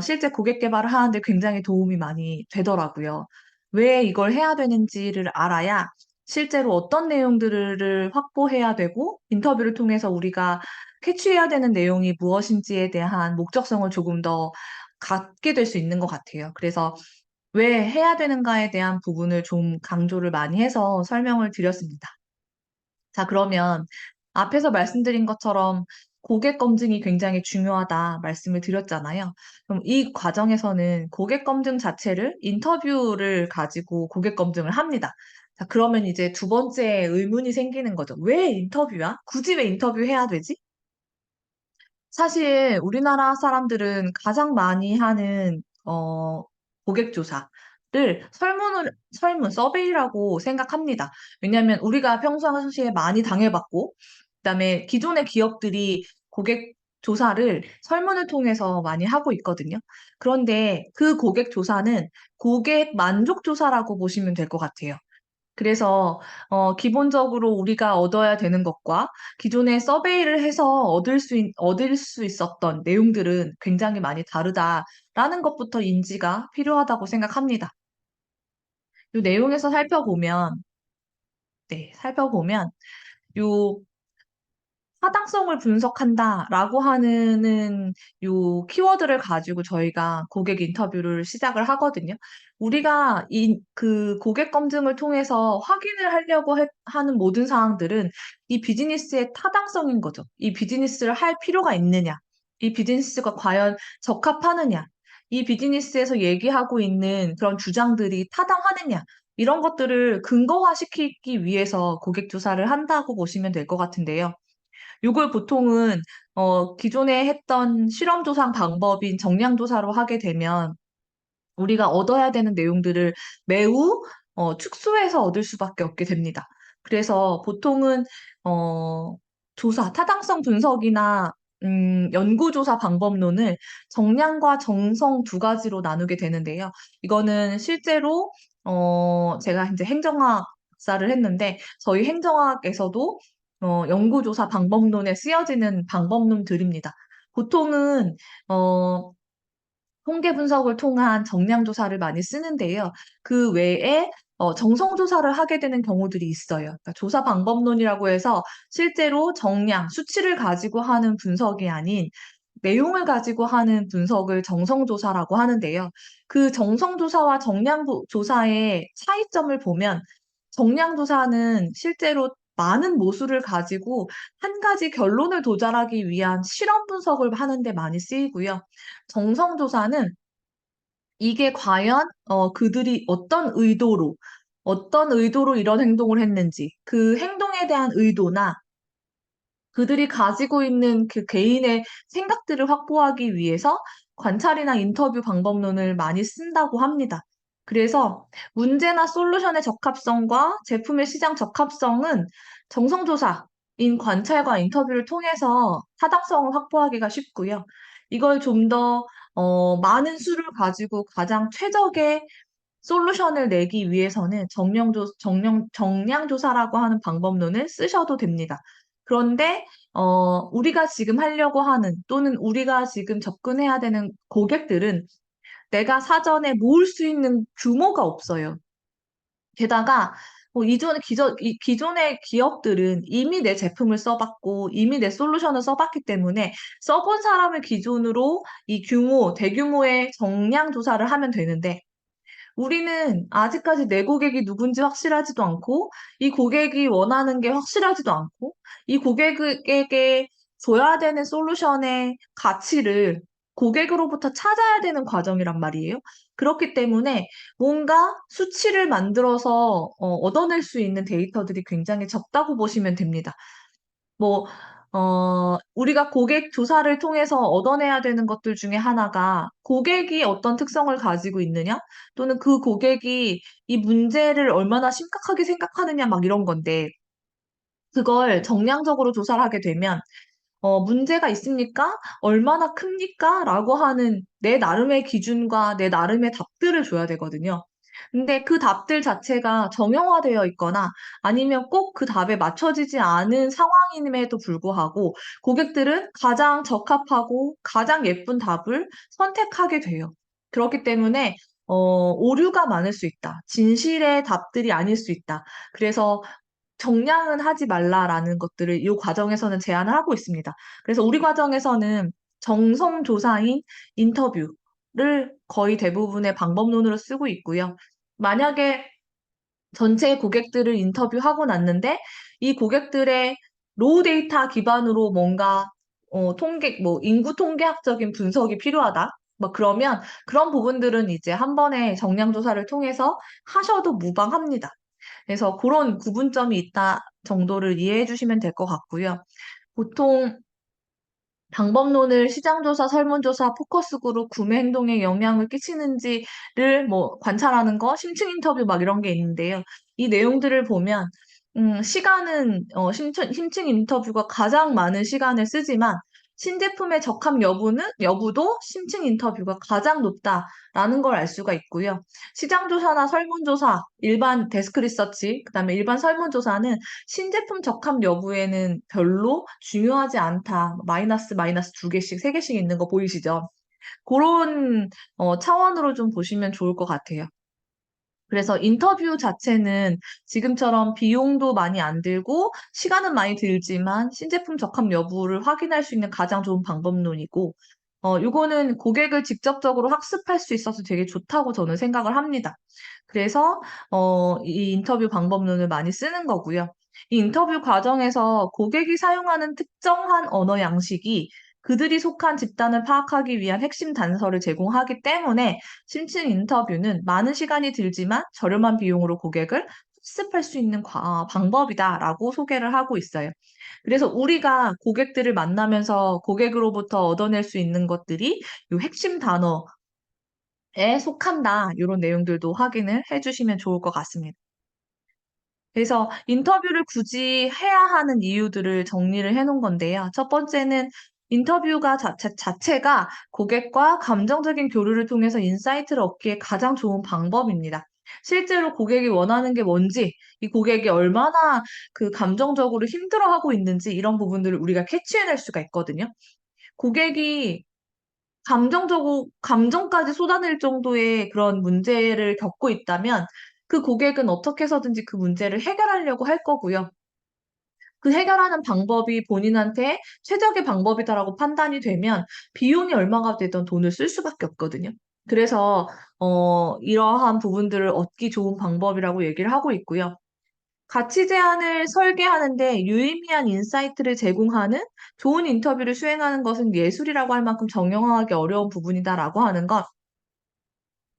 Speaker 1: 실제 고객 개발을 하는데 굉장히 도움이 많이 되더라고요. 왜 이걸 해야 되는지를 알아야 실제로 어떤 내용들을 확보해야 되고 인터뷰를 통해서 우리가 캐치해야 되는 내용이 무엇인지에 대한 목적성을 조금 더 갖게 될 수 있는 것 같아요. 그래서 왜 해야 되는가에 대한 부분을 좀 강조를 많이 해서 설명을 드렸습니다. 자, 그러면 앞에서 말씀드린 것처럼 고객 검증이 굉장히 중요하다 말씀을 드렸잖아요. 그럼 이 과정에서는 고객 검증 자체를 인터뷰를 가지고 고객 검증을 합니다. 자, 그러면 이제 두 번째 의문이 생기는 거죠. 왜 인터뷰야? 굳이 왜 인터뷰해야 되지? 사실 우리나라 사람들은 가장 많이 하는 고객 조사를 서베이라고 생각합니다. 왜냐하면 우리가 평상시에 많이 당해봤고, 그다음에 기존의 기업들이 고객 조사를 설문을 통해서 많이 하고 있거든요. 그런데 그 고객 조사는 고객 만족 조사라고 보시면 될 것 같아요. 그래서 기본적으로 우리가 얻어야 되는 것과 기존에 서베이를 해서 얻을 수 있었던 내용들은 굉장히 많이 다르다라는 것부터 인지가 필요하다고 생각합니다. 이 내용에서 살펴보면 요 타당성을 분석한다라고 하는 요 키워드를 가지고 저희가 고객 인터뷰를 시작을 하거든요. 우리가 그 고객 검증을 통해서 확인을 하려고 하는 모든 사항들은 이 비즈니스의 타당성인 거죠. 이 비즈니스를 할 필요가 있느냐? 이 비즈니스가 과연 적합하느냐? 이 비즈니스에서 얘기하고 있는 그런 주장들이 타당하느냐? 이런 것들을 근거화시키기 위해서 고객 조사를 한다고 보시면 될 것 같은데요. 이걸 보통은 기존에 했던 실험 조사 방법인 정량 조사로 하게 되면 우리가 얻어야 되는 내용들을 매우 축소해서 얻을 수밖에 없게 됩니다. 그래서 보통은 어, 타당성 분석이나 연구조사 방법론을 정량과 정성 두 가지로 나누게 되는데요. 이거는 실제로 제가 이제 행정학사를 했는데 저희 행정학에서도 연구조사 방법론에 쓰여지는 방법론들입니다. 보통은 어, 통계 분석을 통한 정량 조사를 많이 쓰는데요. 그 외에 정성 조사를 하게 되는 경우들이 있어요. 그러니까 조사 방법론이라고 해서 실제로 정량, 수치를 가지고 하는 분석이 아닌 내용을 가지고 하는 분석을 정성조사라고 하는데요. 그 정성조사와 정량조사의 차이점을 보면 정량조사는 실제로 많은 모수를 가지고 한 가지 결론을 도달하기 위한 실험 분석을 하는데 많이 쓰이고요. 정성조사는 이게 과연 그들이 어떤 의도로 이런 행동을 했는지, 그 행동에 대한 의도나 그들이 가지고 있는 그 개인의 생각들을 확보하기 위해서 관찰이나 인터뷰 방법론을 많이 쓴다고 합니다. 그래서 문제나 솔루션의 적합성과 제품의 시장 적합성은 정성조사인 관찰과 인터뷰를 통해서 타당성을 확보하기가 쉽고요. 이걸 좀 더 많은 수를 가지고 가장 최적의 솔루션을 내기 위해서는 정량조사라고 하는 방법론을 쓰셔도 됩니다. 그런데, 우리가 지금 하려고 하는 또는 우리가 지금 접근해야 되는 고객들은 내가 사전에 모을 수 있는 규모가 없어요. 게다가 기존의 기업들은 이미 내 제품을 써봤고 이미 내 솔루션을 써봤기 때문에 써본 사람을 기준으로 이 대규모의 정량 조사를 하면 되는데 우리는 아직까지 내 고객이 누군지 확실하지도 않고, 이 고객이 원하는 게 확실하지도 않고, 이 고객에게 줘야 되는 솔루션의 가치를 고객으로부터 찾아야 되는 과정이란 말이에요. 그렇기 때문에 뭔가 수치를 만들어서 얻어낼 수 있는 데이터들이 굉장히 적다고 보시면 됩니다. 뭐, 우리가 고객 조사를 통해서 얻어내야 되는 것들 중에 하나가 고객이 어떤 특성을 가지고 있느냐, 또는 그 고객이 이 문제를 얼마나 심각하게 생각하느냐, 막 이런 건데, 그걸 정량적으로 조사를 하게 되면 문제가 있습니까? 얼마나 큽니까? 라고 하는 내 나름의 기준과 내 나름의 답들을 줘야 되거든요. 근데 그 답들 자체가 정형화되어 있거나 아니면 꼭 그 답에 맞춰지지 않은 상황임에도 불구하고 고객들은 가장 적합하고 가장 예쁜 답을 선택하게 돼요. 그렇기 때문에 오류가 많을 수 있다. 진실의 답들이 아닐 수 있다. 그래서 정량은 하지 말라라는 것들을 이 과정에서는 제안을 하고 있습니다. 그래서 우리 과정에서는 정성조사인 인터뷰를 거의 대부분의 방법론으로 쓰고 있고요. 만약에 전체 고객들을 인터뷰하고 났는데 이 고객들의 로우 데이터 기반으로 뭔가 인구 통계학적인 분석이 필요하다. 뭐 그러면 그런 부분들은 이제 한 번에 정량 조사를 통해서 하셔도 무방합니다. 그래서 그런 구분점이 있다 정도를 이해해 주시면 될 것 같고요. 보통 방법론을 시장조사, 설문조사, 포커스그룹, 구매 행동에 영향을 끼치는지를 뭐 관찰하는 거, 심층 인터뷰 막 이런 게 있는데요. 이 내용들을 보면 시간은 심층 인터뷰가 가장 많은 시간을 쓰지만 신제품의 여부도 심층 인터뷰가 가장 높다라는 걸 알 수가 있고요. 시장조사나 설문조사, 일반 데스크 리서치, 그다음에 일반 설문조사는 신제품 적합 여부에는 별로 중요하지 않다. 마이너스 마이너스 두 개씩, 세 개씩 있는 거 보이시죠? 그런 차원으로 좀 보시면 좋을 것 같아요. 그래서 인터뷰 자체는 지금처럼 비용도 많이 안 들고 시간은 많이 들지만 신제품 적합 여부를 확인할 수 있는 가장 좋은 방법론이고, 요거는 고객을 직접적으로 학습할 수 있어서 되게 좋다고 저는 생각을 합니다. 그래서 이 인터뷰 방법론을 많이 쓰는 거고요. 이 인터뷰 과정에서 고객이 사용하는 특정한 언어 양식이 그들이 속한 집단을 파악하기 위한 핵심 단서를 제공하기 때문에 심층 인터뷰는 많은 시간이 들지만 저렴한 비용으로 고객을 습할 수 있는 방법이다라고 소개를 하고 있어요. 그래서 우리가 고객들을 만나면서 고객으로부터 얻어낼 수 있는 것들이 이 핵심 단어에 속한다. 이런 내용들도 확인을 해주시면 좋을 것 같습니다. 그래서 인터뷰를 굳이 해야 하는 이유들을 정리를 해놓은 건데요. 첫 번째는 인터뷰가 자체가 고객과 감정적인 교류를 통해서 인사이트를 얻기에 가장 좋은 방법입니다. 실제로 고객이 원하는 게 뭔지, 이 고객이 얼마나 그 감정적으로 힘들어하고 있는지 이런 부분들을 우리가 캐치해낼 수가 있거든요. 고객이 감정까지 쏟아낼 정도의 그런 문제를 겪고 있다면 그 고객은 어떻게 해서든지 그 문제를 해결하려고 할 거고요. 그 해결하는 방법이 본인한테 최적의 방법이다라고 판단이 되면 비용이 얼마가 되던 돈을 쓸 수밖에 없거든요. 그래서 이러한 부분들을 얻기 좋은 방법이라고 얘기를 하고 있고요. 가치 제안을 설계하는데 유의미한 인사이트를 제공하는 좋은 인터뷰를 수행하는 것은 예술이라고 할 만큼 정형화하기 어려운 부분이다라고 하는 것.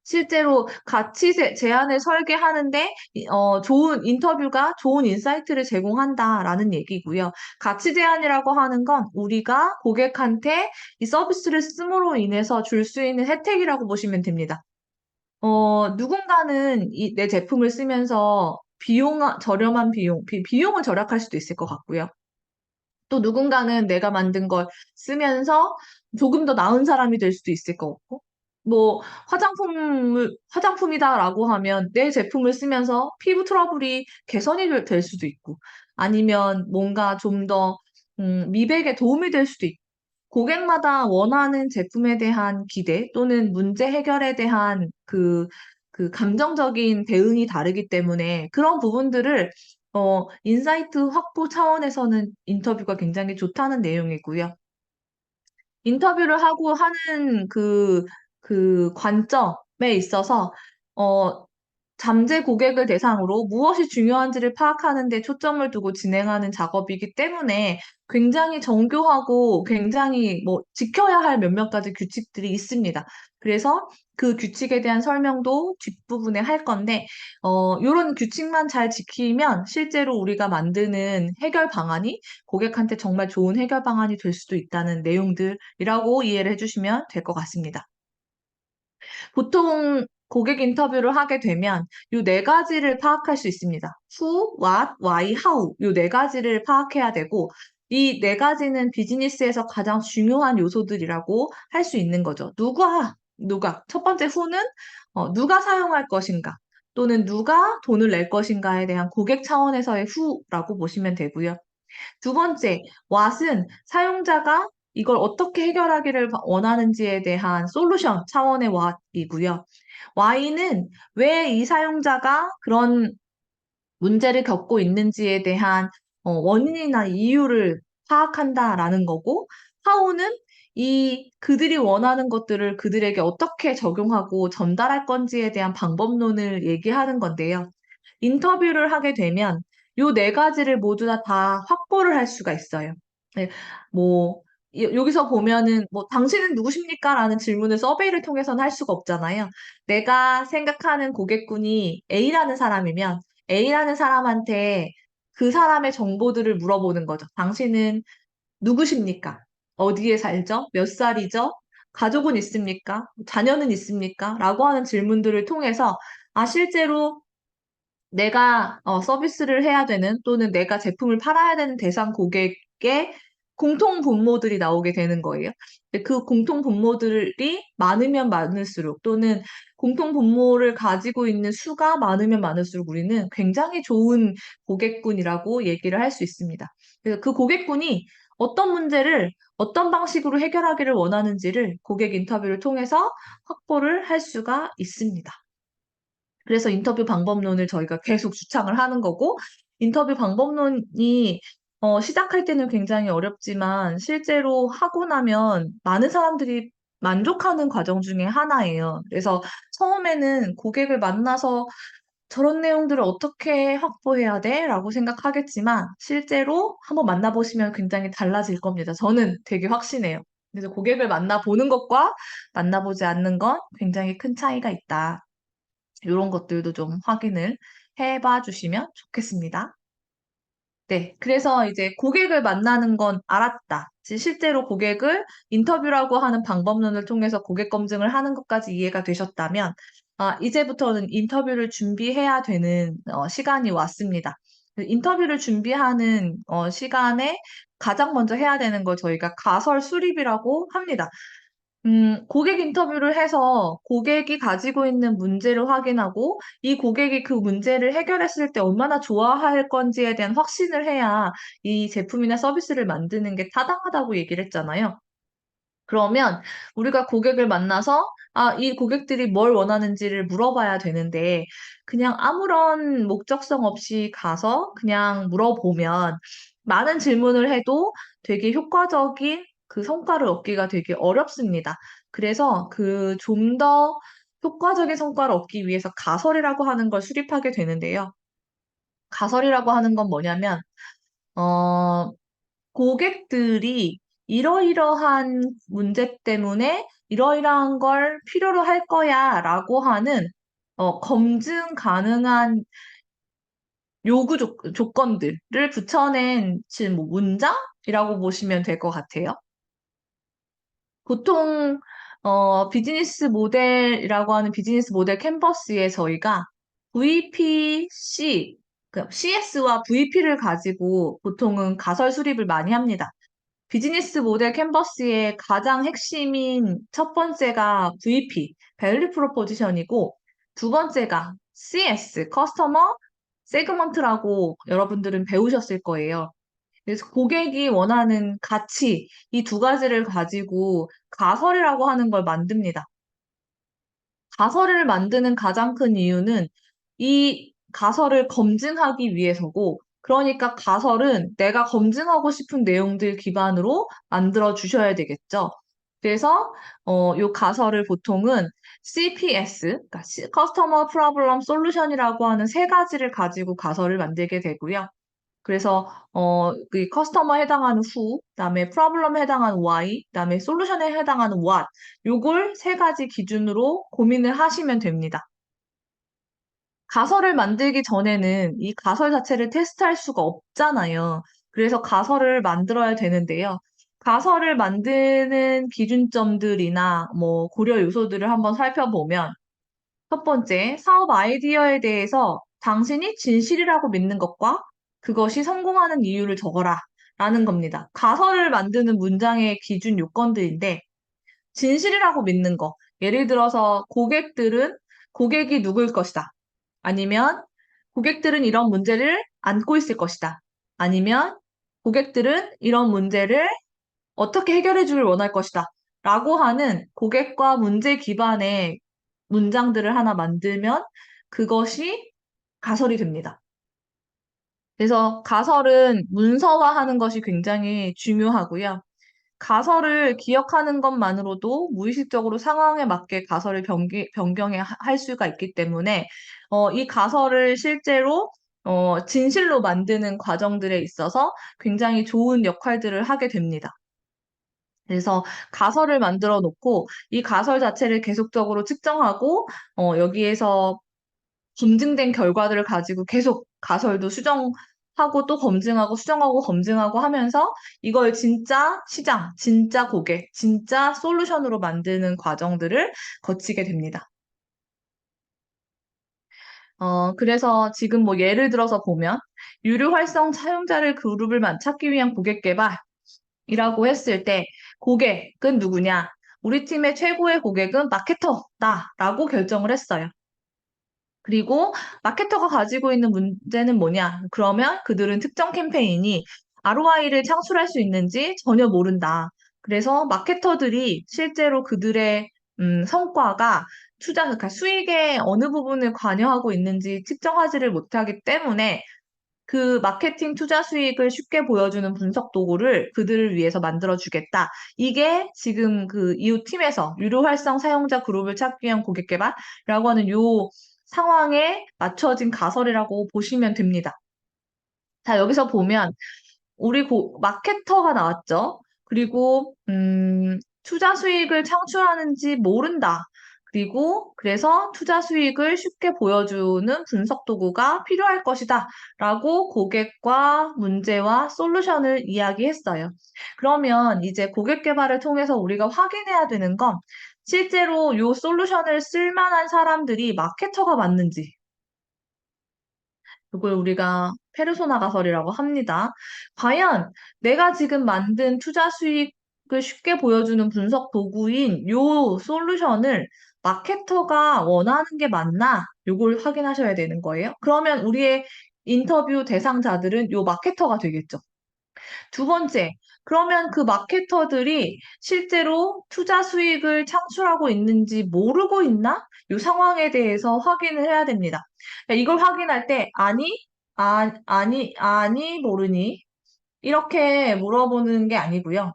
Speaker 1: 실제로 가치 제안을 설계하는데 좋은 인터뷰가 좋은 인사이트를 제공한다라는 얘기고요. 가치 제안이라고 하는 건 우리가 고객한테 이 서비스를 씀으로 인해서 줄 수 있는 혜택이라고 보시면 됩니다. 누군가는 내 제품을 쓰면서 저렴한 비용은 절약할 수도 있을 것 같고요. 또 누군가는 내가 만든 걸 쓰면서 조금 더 나은 사람이 될 수도 있을 것 같고, 뭐, 화장품이다라고 하면 내 제품을 쓰면서 피부 트러블이 개선이 될 수도 있고, 아니면 뭔가 좀 더, 미백에 도움이 될 수도 있고, 고객마다 원하는 제품에 대한 기대 또는 문제 해결에 대한 그 감정적인 대응이 다르기 때문에 그런 부분들을 인사이트 확보 차원에서는 인터뷰가 굉장히 좋다는 내용이고요. 인터뷰를 하고 하는 그 관점에 있어서, 어, 잠재 고객을 대상으로 무엇이 중요한지를 파악하는 데 초점을 두고 진행하는 작업이기 때문에 굉장히 정교하고 굉장히 뭐 지켜야 할 몇몇 가지 규칙들이 있습니다. 그래서 그 규칙에 대한 설명도 뒷부분에 할 건데, 요런 규칙만 잘 지키면 실제로 우리가 만드는 해결 방안이 고객한테 정말 좋은 해결 방안이 될 수도 있다는 내용들이라고 이해를 해주시면 될 것 같습니다. 보통 고객 인터뷰를 하게 되면 요 네 가지를 파악할 수 있습니다. Who, What, Why, How 요 네 가지를 파악해야 되고 이 네 가지는 비즈니스에서 가장 중요한 요소들이라고 할 수 있는 거죠. 누가. 첫 번째 who는 누가 사용할 것인가 또는 누가 돈을 낼 것인가에 대한 고객 차원에서의 who라고 보시면 되고요. 두 번째, what은 사용자가 이걸 어떻게 해결하기를 원하는지에 대한 솔루션 차원의 what이고요. why는 왜 이 사용자가 그런 문제를 겪고 있는지에 대한 원인이나 이유를 파악한다라는 거고, how는 그들이 원하는 것들을 그들에게 어떻게 적용하고 전달할 건지에 대한 방법론을 얘기하는 건데요. 인터뷰를 하게 되면 요 네 가지를 모두 다 확보를 할 수가 있어요. 네, 뭐, 여기서 보면은, 뭐, 당신은 누구십니까? 라는 질문을 서베이를 통해서는 할 수가 없잖아요. 내가 생각하는 고객군이 A라는 사람이면 A라는 사람한테 그 사람의 정보들을 물어보는 거죠. 당신은 누구십니까? 어디에 살죠? 몇 살이죠? 가족은 있습니까? 자녀는 있습니까? 라고 하는 질문들을 통해서 실제로 내가 서비스를 해야 되는 또는 내가 제품을 팔아야 되는 대상 고객의 공통 분모들이 나오게 되는 거예요. 근데 그 공통 분모들이 많으면 많을수록 또는 공통 분모를 가지고 있는 수가 많으면 많을수록 우리는 굉장히 좋은 고객군이라고 얘기를 할 수 있습니다. 그래서 그 고객군이 어떤 문제를 어떤 방식으로 해결하기를 원하는지를 고객 인터뷰를 통해서 확보를 할 수가 있습니다. 그래서 인터뷰 방법론을 저희가 계속 주창을 하는 거고, 인터뷰 방법론이 시작할 때는 굉장히 어렵지만 실제로 하고 나면 많은 사람들이 만족하는 과정 중에 하나예요. 그래서 처음에는 고객을 만나서 저런 내용들을 어떻게 확보해야 돼? 라고 생각하겠지만 실제로 한번 만나보시면 굉장히 달라질 겁니다. 저는 되게 확신해요. 그래서 고객을 만나보는 것과 만나보지 않는 건 굉장히 큰 차이가 있다. 이런 것들도 좀 확인을 해봐 주시면 좋겠습니다. 네, 그래서 이제 고객을 만나는 건 알았다. 실제로 고객을 인터뷰라고 하는 방법론을 통해서 고객 검증을 하는 것까지 이해가 되셨다면, 이제부터는 인터뷰를 준비해야 되는 시간이 왔습니다. 인터뷰를 준비하는 시간에 가장 먼저 해야 되는 걸 저희가 가설 수립이라고 합니다. 고객 인터뷰를 해서 고객이 가지고 있는 문제를 확인하고 이 고객이 그 문제를 해결했을 때 얼마나 좋아할 건지에 대한 확신을 해야 이 제품이나 서비스를 만드는 게 타당하다고 얘기를 했잖아요. 그러면 우리가 고객을 만나서 이 고객들이 뭘 원하는지를 물어봐야 되는데 그냥 아무런 목적성 없이 가서 그냥 물어보면 많은 질문을 해도 되게 효과적인 그 성과를 얻기가 되게 어렵습니다. 그래서 그 좀 더 효과적인 성과를 얻기 위해서 가설이라고 하는 걸 수립하게 되는데요. 가설이라고 하는 건 뭐냐면, 어, 고객들이 이러이러한 문제 때문에 이러이러한 걸 필요로 할 거야 라고 하는 검증 가능한 조건들을 붙여낸 지금 뭐 문장이라고 보시면 될 것 같아요. 보통 비즈니스 모델이라고 하는 비즈니스 모델 캔버스에 저희가 VPC, CS와 VP를 가지고 보통은 가설 수립을 많이 합니다. 비즈니스 모델 캔버스의 가장 핵심인 첫 번째가 VP, 밸류 프로포지션이고 두 번째가 CS, 커스터머 세그먼트라고 여러분들은 배우셨을 거예요. 그래서 고객이 원하는 가치, 이 두 가지를 가지고 가설이라고 하는 걸 만듭니다. 가설을 만드는 가장 큰 이유는 이 가설을 검증하기 위해서고, 그러니까 가설은 내가 검증하고 싶은 내용들 기반으로 만들어 주셔야 되겠죠. 그래서 요 가설을 보통은 CPS, 그러니까 Customer Problem Solution이라고 하는 세 가지를 가지고 가설을 만들게 되고요. 그래서 그 커스터머에 해당하는 who, 그다음에 프로블럼에 해당하는 why, 그다음에 솔루션에 해당하는 what, 요걸 세 가지 기준으로 고민을 하시면 됩니다. 가설을 만들기 전에는 이 가설 자체를 테스트할 수가 없잖아요. 그래서 가설을 만들어야 되는데요. 가설을 만드는 기준점들이나 뭐 고려 요소들을 한번 살펴보면 첫 번째, 사업 아이디어에 대해서 당신이 진실이라고 믿는 것과 그것이 성공하는 이유를 적어라 라는 겁니다. 가설을 만드는 문장의 기준 요건들인데 진실이라고 믿는 거. 예를 들어서 고객이 누구일 것이다. 아니면 고객들은 이런 문제를 안고 있을 것이다. 아니면 고객들은 이런 문제를 어떻게 해결해 주길 원할 것이다. 라고 하는 고객과 문제 기반의 문장들을 하나 만들면 그것이 가설이 됩니다. 그래서 가설은 문서화하는 것이 굉장히 중요하고요. 가설을 기억하는 것만으로도 무의식적으로 상황에 맞게 가설을 변경해 할 수가 있기 때문에 이 가설을 실제로 진실로 만드는 과정들에 있어서 굉장히 좋은 역할들을 하게 됩니다. 그래서 가설을 만들어 놓고 이 가설 자체를 계속적으로 측정하고 여기에서 검증된 결과들을 가지고 계속 가설도 수정하고 또 검증하고 수정하고 검증하고 하면서 이걸 진짜 시장, 진짜 고객, 진짜 솔루션으로 만드는 과정들을 거치게 됩니다. 그래서 지금 뭐 예를 들어서 보면 유료 활성 사용자를 찾기 위한 고객 개발이라고 했을 때 고객은 누구냐? 우리 팀의 최고의 고객은 마케터다라고 결정을 했어요. 그리고 마케터가 가지고 있는 문제는 뭐냐? 그러면 그들은 특정 캠페인이 ROI를 창출할 수 있는지 전혀 모른다. 그래서 마케터들이 실제로 그들의 성과가 그러니까 수익의 어느 부분을 관여하고 있는지 측정하지를 못하기 때문에 그 마케팅 투자 수익을 쉽게 보여주는 분석 도구를 그들을 위해서 만들어주겠다. 이게 지금 그 이후 팀에서 유료 활성 사용자 그룹을 찾기 위한 고객 개발이라고 하는 요 상황에 맞춰진 가설이라고 보시면 됩니다. 자, 여기서 보면 우리 마케터가 나왔죠. 그리고 투자 수익을 창출하는지 모른다. 그리고 그래서 투자 수익을 쉽게 보여주는 분석 도구가 필요할 것이다. 라고 고객과 문제와 솔루션을 이야기했어요. 그러면 이제 고객 개발을 통해서 우리가 확인해야 되는 건 실제로 이 솔루션을 쓸 만한 사람들이 마케터가 맞는지, 그걸 우리가 페르소나 가설이라고 합니다. 과연 내가 지금 만든 투자 수익을 쉽게 보여주는 분석 도구인 요 솔루션을 마케터가 원하는 게 맞나? 요걸 확인하셔야 되는 거예요. 그러면 우리의 인터뷰 대상자들은 요 마케터가 되겠죠. 두 번째, 그러면 그 마케터들이 실제로 투자 수익을 창출하고 있는지 모르고 있나? 이 상황에 대해서 확인을 해야 됩니다. 이걸 확인할 때, 아니, 모르니. 이렇게 물어보는 게 아니고요.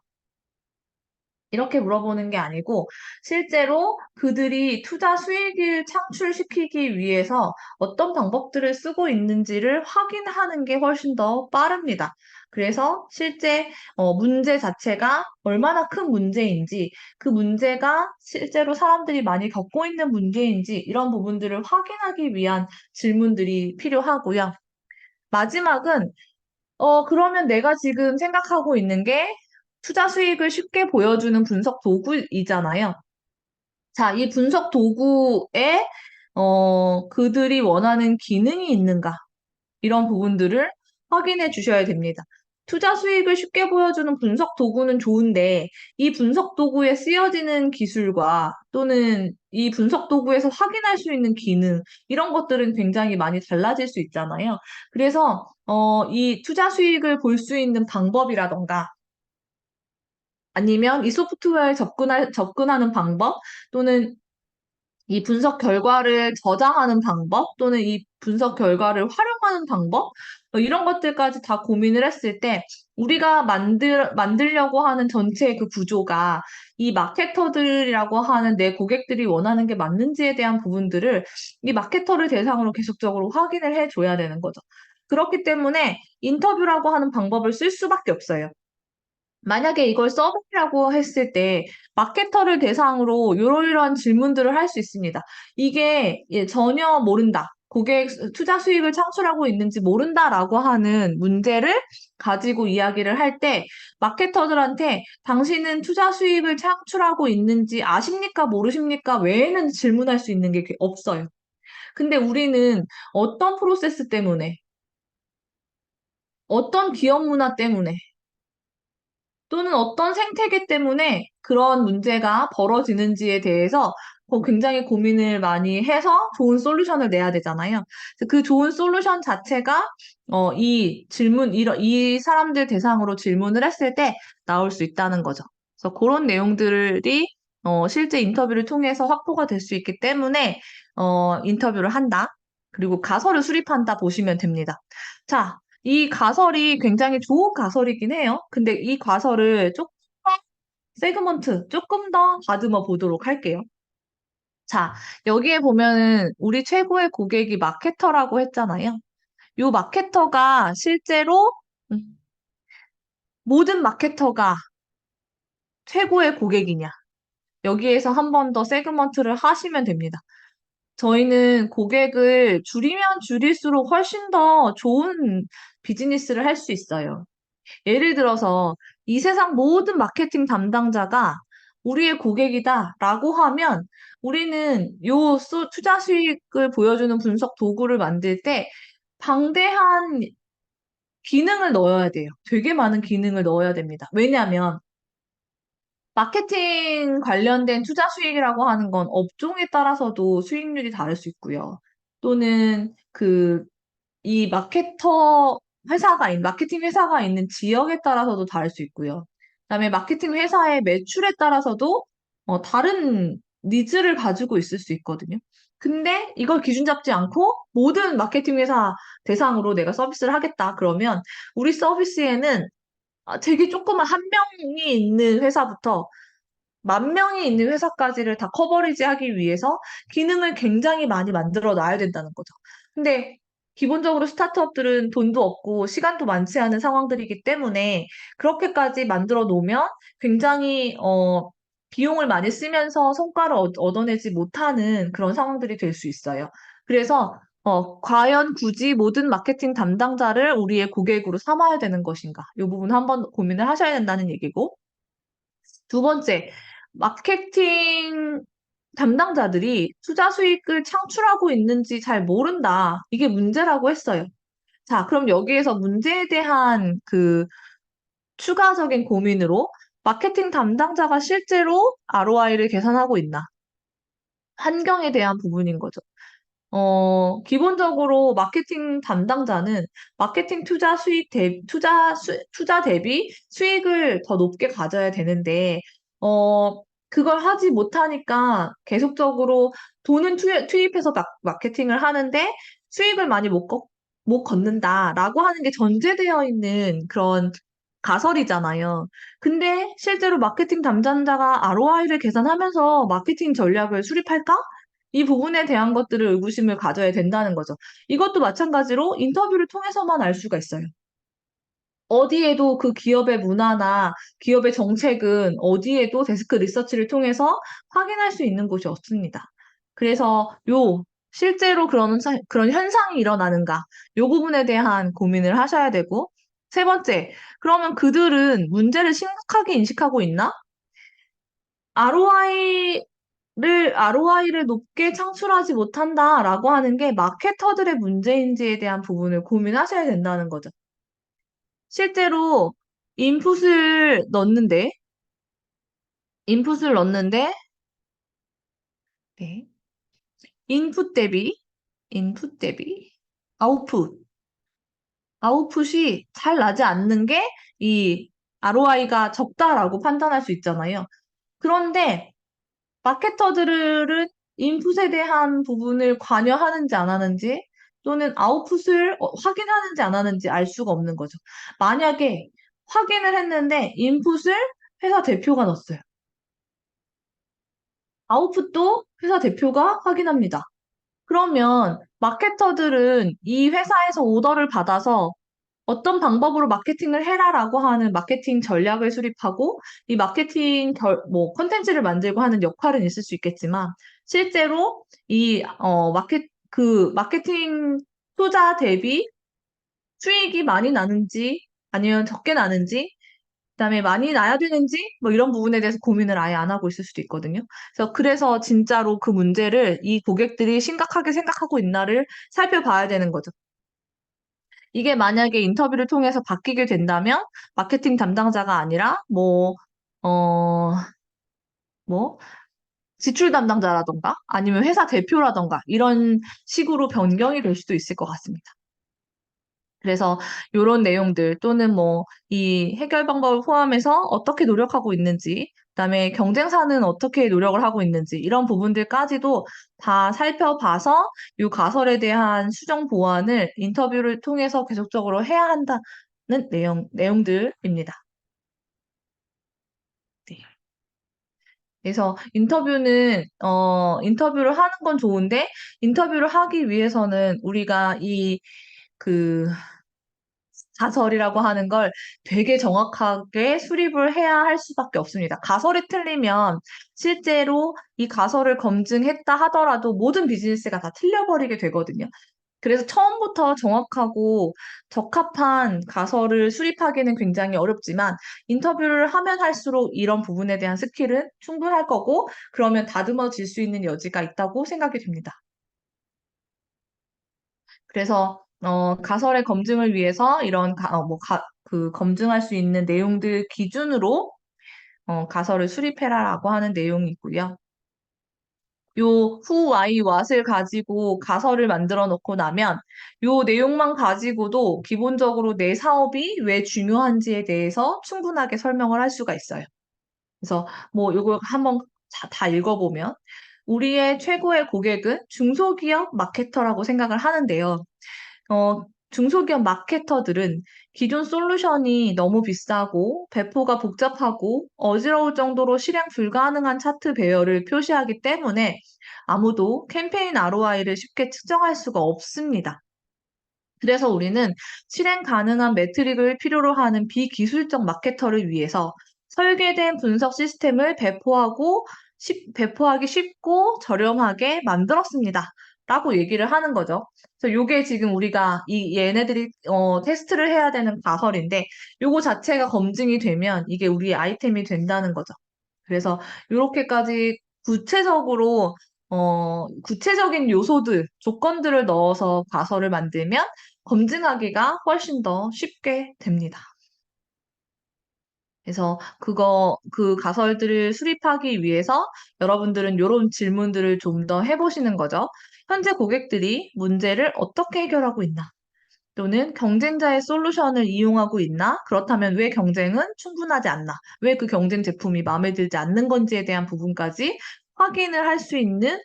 Speaker 1: 이렇게 물어보는 게 아니고 실제로 그들이 투자 수익을 창출시키기 위해서 어떤 방법들을 쓰고 있는지를 확인하는 게 훨씬 더 빠릅니다. 그래서 실제 문제 자체가 얼마나 큰 문제인지, 그 문제가 실제로 사람들이 많이 겪고 있는 문제인지 이런 부분들을 확인하기 위한 질문들이 필요하고요. 마지막은 그러면 내가 지금 생각하고 있는 게 투자 수익을 쉽게 보여주는 분석 도구이잖아요. 자, 이 분석 도구에, 그들이 원하는 기능이 있는가? 이런 부분들을 확인해 주셔야 됩니다. 투자 수익을 쉽게 보여주는 분석 도구는 좋은데, 이 분석 도구에 쓰여지는 기술과 또는 이 분석 도구에서 확인할 수 있는 기능, 이런 것들은 굉장히 많이 달라질 수 있잖아요. 그래서, 이 투자 수익을 볼 수 있는 방법이라던가, 아니면 이 소프트웨어에 접근하는 방법, 또는 이 분석 결과를 저장하는 방법 또는 이 분석 결과를 활용하는 방법 이런 것들까지 다 고민을 했을 때 우리가 만들려고 하는 전체의 그 구조가 이 마케터들이라고 하는 내 고객들이 원하는 게 맞는지에 대한 부분들을 이 마케터를 대상으로 계속적으로 확인을 해줘야 되는 거죠. 그렇기 때문에 인터뷰라고 하는 방법을 쓸 수밖에 없어요. 만약에 이걸 서비스라고 했을 때 마케터를 대상으로 이러이러한 질문들을 할 수 있습니다. 이게 전혀 모른다. 고객 투자 수익을 창출하고 있는지 모른다라고 하는 문제를 가지고 이야기를 할 때 마케터들한테 당신은 투자 수익을 창출하고 있는지 아십니까? 모르십니까? 외에는 질문할 수 있는 게 없어요. 근데 우리는 어떤 프로세스 때문에, 어떤 기업 문화 때문에 또는 어떤 생태계 때문에 그런 문제가 벌어지는지에 대해서 굉장히 고민을 많이 해서 좋은 솔루션을 내야 되잖아요. 그 좋은 솔루션 자체가 이 사람들 대상으로 질문을 했을 때 나올 수 있다는 거죠. 그래서 그런 내용들이 실제 인터뷰를 통해서 확보가 될 수 있기 때문에 인터뷰를 한다. 그리고 가설을 수립한다 보시면 됩니다. 자, 이 가설이 굉장히 좋은 가설이긴 해요. 근데 이 가설을 조금 더 조금 더 다듬어 보도록 할게요. 자, 여기에 보면은 우리 최고의 고객이 마케터라고 했잖아요. 요 마케터가 실제로 음, 모든 마케터가 최고의 고객이냐? 여기에서 한 번 더 세그먼트를 하시면 됩니다. 저희는 고객을 줄이면 줄일수록 훨씬 더 좋은 비즈니스를 할 수 있어요. 예를 들어서 이 세상 모든 마케팅 담당자가 우리의 고객이다라고 하면 우리는 투자 수익을 보여주는 분석 도구를 만들 때 방대한 기능을 넣어야 돼요. 되게 많은 기능을 넣어야 됩니다. 왜냐하면 마케팅 관련된 투자 수익이라고 하는 건 업종에 따라서도 수익률이 다를 수 있고요. 또는 이 마케팅 회사가 있는 지역에 따라서도 다를 수 있고요. 그다음에 마케팅 회사의 매출에 따라서도 다른 니즈를 가지고 있을 수 있거든요. 근데 이걸 기준 잡지 않고 모든 마케팅 회사 대상으로 내가 서비스를 하겠다. 그러면 우리 서비스에는 되게 조그만 한 명이 있는 회사부터 만 명이 있는 회사까지를 다 커버리지 하기 위해서 기능을 굉장히 많이 만들어 놔야 된다는 거죠. 근데 기본적으로 스타트업들은 돈도 없고 시간도 많지 않은 상황들이기 때문에 그렇게까지 만들어 놓으면 굉장히 비용을 많이 쓰면서 성과를 얻어내지 못하는 그런 상황들이 될 수 있어요. 그래서 과연 굳이 모든 마케팅 담당자를 우리의 고객으로 삼아야 되는 것인가? 이 부분 한번 고민을 하셔야 된다는 얘기고. 두 번째, 마케팅 담당자들이 투자 수익을 창출하고 있는지 잘 모른다. 이게 문제라고 했어요. 자, 그럼 여기에서 문제에 대한 추가적인 고민으로 마케팅 담당자가 실제로 ROI를 계산하고 있나? 환경에 대한 부분인 거죠. 기본적으로 마케팅 담당자는 마케팅 투자 대비 수익을 더 높게 가져야 되는데, 그걸 하지 못하니까 계속적으로 돈은 투입해서 마케팅을 하는데 수익을 많이 못 걷는다라고 하는 게 전제되어 있는 그런 가설이잖아요. 근데 실제로 마케팅 담당자가 ROI를 계산하면서 마케팅 전략을 수립할까? 이 부분에 대한 것들을 의구심을 가져야 된다는 거죠. 이것도 마찬가지로 인터뷰를 통해서만 알 수가 있어요. 어디에도 그 기업의 문화나 기업의 정책은 어디에도 데스크 리서치를 통해서 확인할 수 있는 곳이 없습니다. 그래서 실제로 그런 현상이 일어나는가, 요 부분에 대한 고민을 하셔야 되고, 세 번째, 그러면 그들은 문제를 심각하게 인식하고 있나? ROI를 높게 창출하지 못한다라고 하는 게 마케터들의 문제인지에 대한 부분을 고민하셔야 된다는 거죠. 실제로 인풋을 넣는데, 인풋을 넣는데, 네. 인풋 대비, 인풋 대비, 아웃풋, 아웃풋이 잘 나지 않는 게 이 ROI가 적다라고 판단할 수 있잖아요. 그런데 마케터들은 인풋에 대한 부분을 관여하는지 안 하는지 또는 아웃풋을 확인하는지 안 하는지 알 수가 없는 거죠. 만약에 확인을 했는데 인풋을 회사 대표가 넣었어요. 아웃풋도 회사 대표가 확인합니다. 그러면 마케터들은 이 회사에서 오더를 받아서 어떤 방법으로 마케팅을 해라라고 하는 마케팅 전략을 수립하고 이 콘텐츠를 만들고 하는 역할은 있을 수 있겠지만 실제로 마케팅 투자 대비 수익이 많이 나는지 아니면 적게 나는지 그다음에 많이 나야 되는지 뭐 이런 부분에 대해서 고민을 아예 안 하고 있을 수도 있거든요. 그래서 진짜로 그 문제를 이 고객들이 심각하게 생각하고 있나를 살펴봐야 되는 거죠. 이게 만약에 인터뷰를 통해서 바뀌게 된다면 마케팅 담당자가 아니라 어, 뭐, 지출 담당자라던가 아니면 회사 대표라던가 이런 식으로 변경이 될 수도 있을 것 같습니다. 그래서 이런 내용들 또는 이 해결 방법을 포함해서 어떻게 노력하고 있는지, 그다음에 경쟁사는 어떻게 노력을 하고 있는지 이런 부분들까지도 다 살펴봐서 이 가설에 대한 수정 보완을 인터뷰를 통해서 계속적으로 해야 한다는 내용들입니다. 네. 그래서 인터뷰를 하는 건 좋은데, 인터뷰를 하기 위해서는 우리가 그, 가설이라고 하는 걸 되게 정확하게 수립을 해야 할 수밖에 없습니다. 가설이 틀리면 실제로 이 가설을 검증했다 하더라도 모든 비즈니스가 다 틀려버리게 되거든요. 그래서 처음부터 정확하고 적합한 가설을 수립하기는 굉장히 어렵지만 인터뷰를 하면 할수록 이런 부분에 대한 스킬은 충분할 거고 그러면 다듬어질 수 있는 여지가 있다고 생각이 됩니다. 그래서 가설의 검증을 위해서 검증할 수 있는 내용들 기준으로 가설을 수립해라라고 하는 내용이 있고요. 요 who, why, what을 가지고 가설을 만들어 놓고 나면 요 내용만 가지고도 기본적으로 내 사업이 왜 중요한지에 대해서 충분하게 설명을 할 수가 있어요. 그래서 요거 한번 다 읽어보면 우리의 최고의 고객은 중소기업 마케터라고 생각을 하는데요. 중소기업 마케터들은 기존 솔루션이 너무 비싸고 배포가 복잡하고 어지러울 정도로 실행 불가능한 차트 배열을 표시하기 때문에 아무도 캠페인 ROI를 쉽게 측정할 수가 없습니다. 그래서 우리는 실행 가능한 매트릭을 필요로 하는 비기술적 마케터를 위해서 설계된 분석 시스템을 배포하기 쉽고 저렴하게 만들었습니다. 라고 얘기를 하는 거죠. 그래서 요게 지금 우리가 얘네들이 테스트를 해야 되는 가설인데 요거 자체가 검증이 되면 이게 우리의 아이템이 된다는 거죠. 그래서 요렇게까지 구체적인 요소들, 조건들을 넣어서 가설을 만들면 검증하기가 훨씬 더 쉽게 됩니다. 그래서 그 가설들을 수립하기 위해서 여러분들은 이런 질문들을 좀 더 해보시는 거죠. 현재 고객들이 문제를 어떻게 해결하고 있나? 또는 경쟁자의 솔루션을 이용하고 있나? 그렇다면 왜 경쟁은 충분하지 않나? 왜 그 경쟁 제품이 마음에 들지 않는 건지에 대한 부분까지 확인을 할 수 있는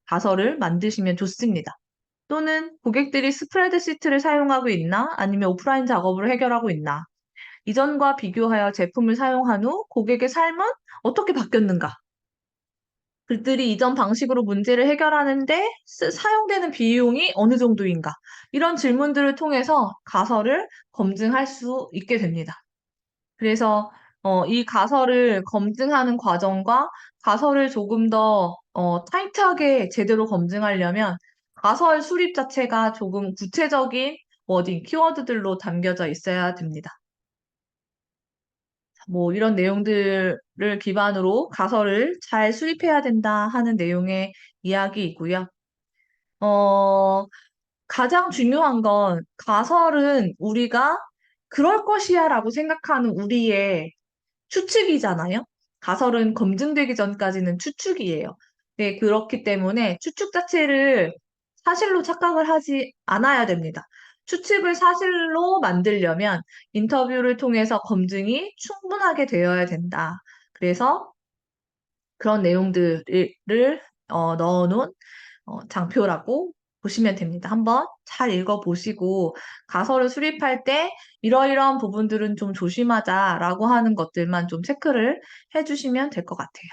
Speaker 1: 가설을 만드시면 좋습니다. 또는 고객들이 스프레드시트를 사용하고 있나? 아니면 오프라인 작업을 해결하고 있나? 이전과 비교하여 제품을 사용한 후 고객의 삶은 어떻게 바뀌었는가? 그들이 이전 방식으로 문제를 해결하는데 사용되는 비용이 어느 정도인가? 이런 질문들을 통해서 가설을 검증할 수 있게 됩니다. 그래서 이 가설을 검증하는 과정과 가설을 조금 더 타이트하게 제대로 검증하려면 가설 수립 자체가 조금 구체적인 워딩, 키워드들로 담겨져 있어야 됩니다. 뭐 이런 내용들을 기반으로 가설을 잘 수립해야 된다 하는 내용의 이야기이고요. 어, 가장 중요한 건 가설은 우리가 그럴 것이야 라고 생각하는 우리의 추측이잖아요. 가설은 검증되기 전까지는 추측이에요. 네, 그렇기 때문에 추측 자체를 사실로 착각을 하지 않아야 됩니다. 추측을 사실로 만들려면 인터뷰를 통해서 검증이 충분하게 되어야 된다. 그래서 그런 내용들을 넣어놓은 장표라고 보시면 됩니다. 한번 잘 읽어보시고 가설을 수립할 때 이러이러한 부분들은 좀 조심하자라고 하는 것들만 좀 체크를 해주시면 될 것 같아요.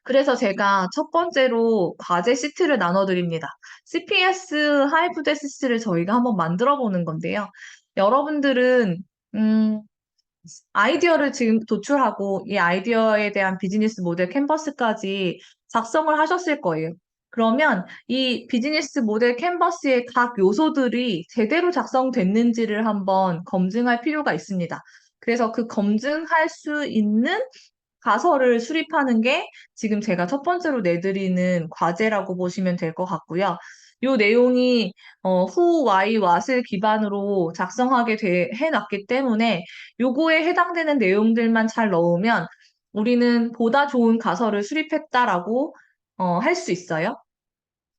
Speaker 1: 그래서 제가 첫 번째로 과제 시트를 나눠드립니다. CPS 하이프데시스를 저희가 한번 만들어 보는 건데요. 여러분들은 음, 아이디어를 지금 도출하고 이 아이디어에 대한 비즈니스 모델 캔버스까지 작성을 하셨을 거예요. 그러면 이 비즈니스 모델 캔버스의 각 요소들이 제대로 작성됐는지를 한번 검증할 필요가 있습니다. 그래서 그 검증할 수 있는 가설을 수립하는 게 지금 제가 첫 번째로 내드리는 과제라고 보시면 될 것 같고요. 요 내용이 who, why, what을 기반으로 작성하게 해놨기 때문에 요거에 해당되는 내용들만 잘 넣으면 우리는 보다 좋은 가설을 수립했다라고 할 수 있어요.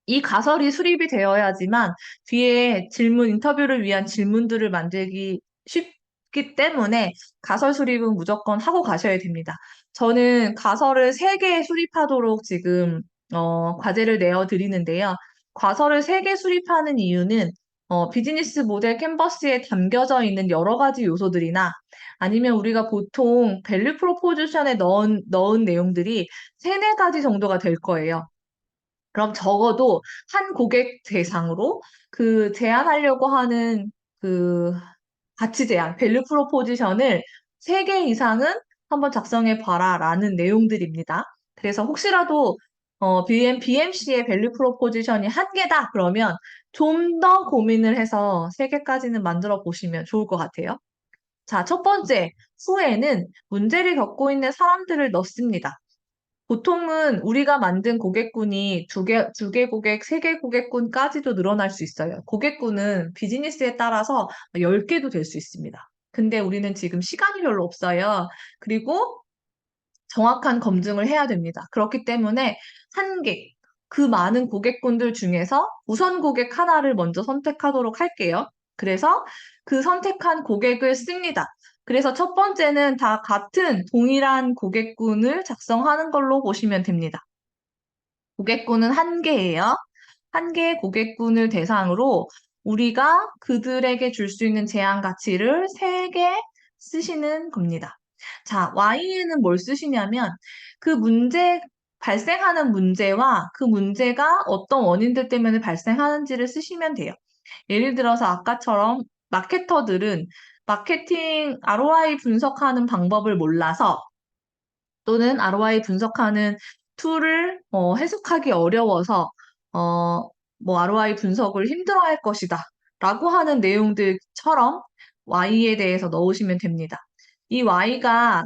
Speaker 1: 이 가설이 수립이 되어야지만 뒤에 질문, 인터뷰를 위한 질문들을 만들기 쉽기 때문에 가설 수립은 무조건 하고 가셔야 됩니다. 저는 가설을 3개 수립하도록 지금 과제를 내어 드리는데요. 가설을 3개 수립하는 이유는 비즈니스 모델 캔버스에 담겨져 있는 여러 가지 요소들이나 아니면 우리가 보통 밸류 프로포지션에 넣은 내용들이 3-4가지 정도가 될 거예요. 그럼 적어도 한 고객 대상으로 그 제안하려고 하는 그 가치 제안, 밸류 프로포지션을 3개 이상은 한번 작성해 봐라라는 내용들입니다. 그래서 혹시라도 BMC의 밸류 프로포지션이 1개다 그러면 좀 더 고민을 해서 3개까지는 만들어 보시면 좋을 것 같아요. 자, 첫 번째, 후에는 문제를 겪고 있는 사람들을 넣습니다. 보통은 우리가 만든 고객군이 두 개 고객, 3개 고객군까지도 늘어날 수 있어요. 고객군은 비즈니스에 따라서 10개도 될 수 있습니다. 근데 우리는 지금 시간이 별로 없어요. 그리고 정확한 검증을 해야 됩니다. 그렇기 때문에 1개, 그 많은 고객군들 중에서 우선 고객 하나를 먼저 선택하도록 할게요. 그래서 그 선택한 고객을 씁니다. 그래서 첫 번째는 다 같은 동일한 고객군을 작성하는 걸로 보시면 됩니다. 고객군은 1개예요. 1개의 고객군을 대상으로 우리가 그들에게 줄 수 있는 제한 가치를 3개 쓰시는 겁니다. 자, Y에는 뭘 쓰시냐면 발생하는 문제와 그 문제가 어떤 원인들 때문에 발생하는지를 쓰시면 돼요. 예를 들어서 아까처럼 마케터들은 마케팅 ROI 분석하는 방법을 몰라서 또는 ROI 분석하는 툴을 해석하기 어려워서 어, 뭐 ROI 분석을 힘들어할 것이다 라고 하는 내용들처럼 Y에 대해서 넣으시면 됩니다. 이 Y가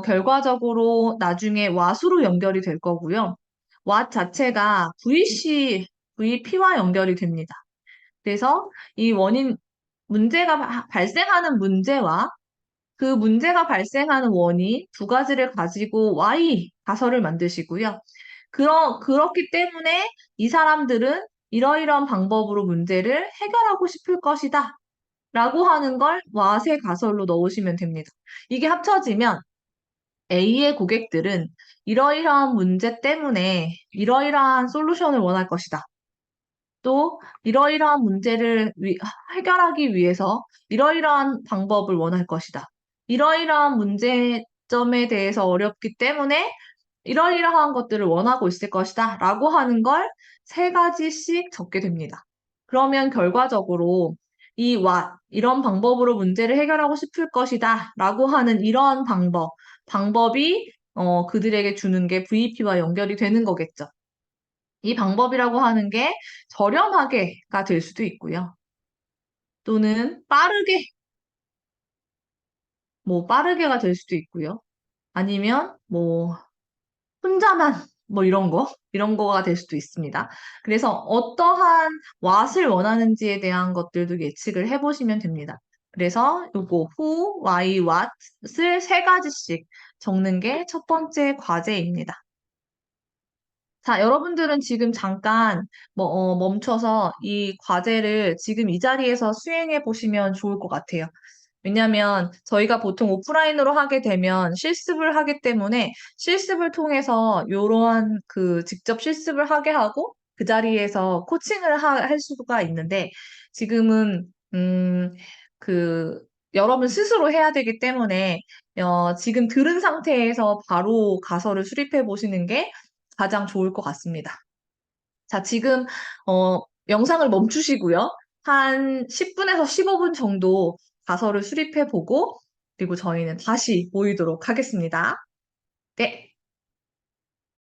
Speaker 1: 결과적으로 나중에 what으로 연결이 될 거고요. what 자체가 VP와 연결이 됩니다. 그래서 이 문제가 발생하는 문제와 그 문제가 발생하는 원인 2가지를 가지고 Y 가설을 만드시고요. 그렇기 때문에 이 사람들은 이러이러한 방법으로 문제를 해결하고 싶을 것이다. 라고 하는 걸 what의 가설로 넣으시면 됩니다. 이게 합쳐지면 A의 고객들은 이러이러한 문제 때문에 이러이러한 솔루션을 원할 것이다. 또 이러이러한 문제를 해결하기 위해서 이러이러한 방법을 원할 것이다. 이러이러한 문제점에 대해서 어렵기 때문에 이러이러한 것들을 원하고 있을 것이다. 라고 하는 걸 세 가지씩 적게 됩니다. 그러면 결과적으로 이 what, 이런 방법으로 문제를 해결하고 싶을 것이다. 라고 하는 이런 방법이 그들에게 주는 게 VP와 연결이 되는 거겠죠. 이 방법이라고 하는 게 저렴하게가 될 수도 있고요. 또는 빠르게가 될 수도 있고요. 아니면 혼자만 이런 거가 될 수도 있습니다. 그래서 어떠한 what을 원하는지에 대한 것들도 예측을 해보시면 됩니다. 그래서 요거 who, why, what을 세 가지씩 적는 게 첫 번째 과제입니다. 자, 여러분들은 지금 잠깐 멈춰서 이 과제를 지금 이 자리에서 수행해 보시면 좋을 것 같아요. 왜냐하면 저희가 보통 오프라인으로 하게 되면 실습을 하기 때문에 실습을 통해서 이러한 직접 실습을 하게 하고 그 자리에서 코칭을 할 수가 있는데 지금은 여러분 스스로 해야 되기 때문에 지금 들은 상태에서 바로 가설을 수립해 보시는 게 가장 좋을 것 같습니다. 자, 지금 영상을 멈추시고요. 한 10분에서 15분 정도 가설을 수립해 보고 그리고 저희는 다시 모이도록 하겠습니다. 네.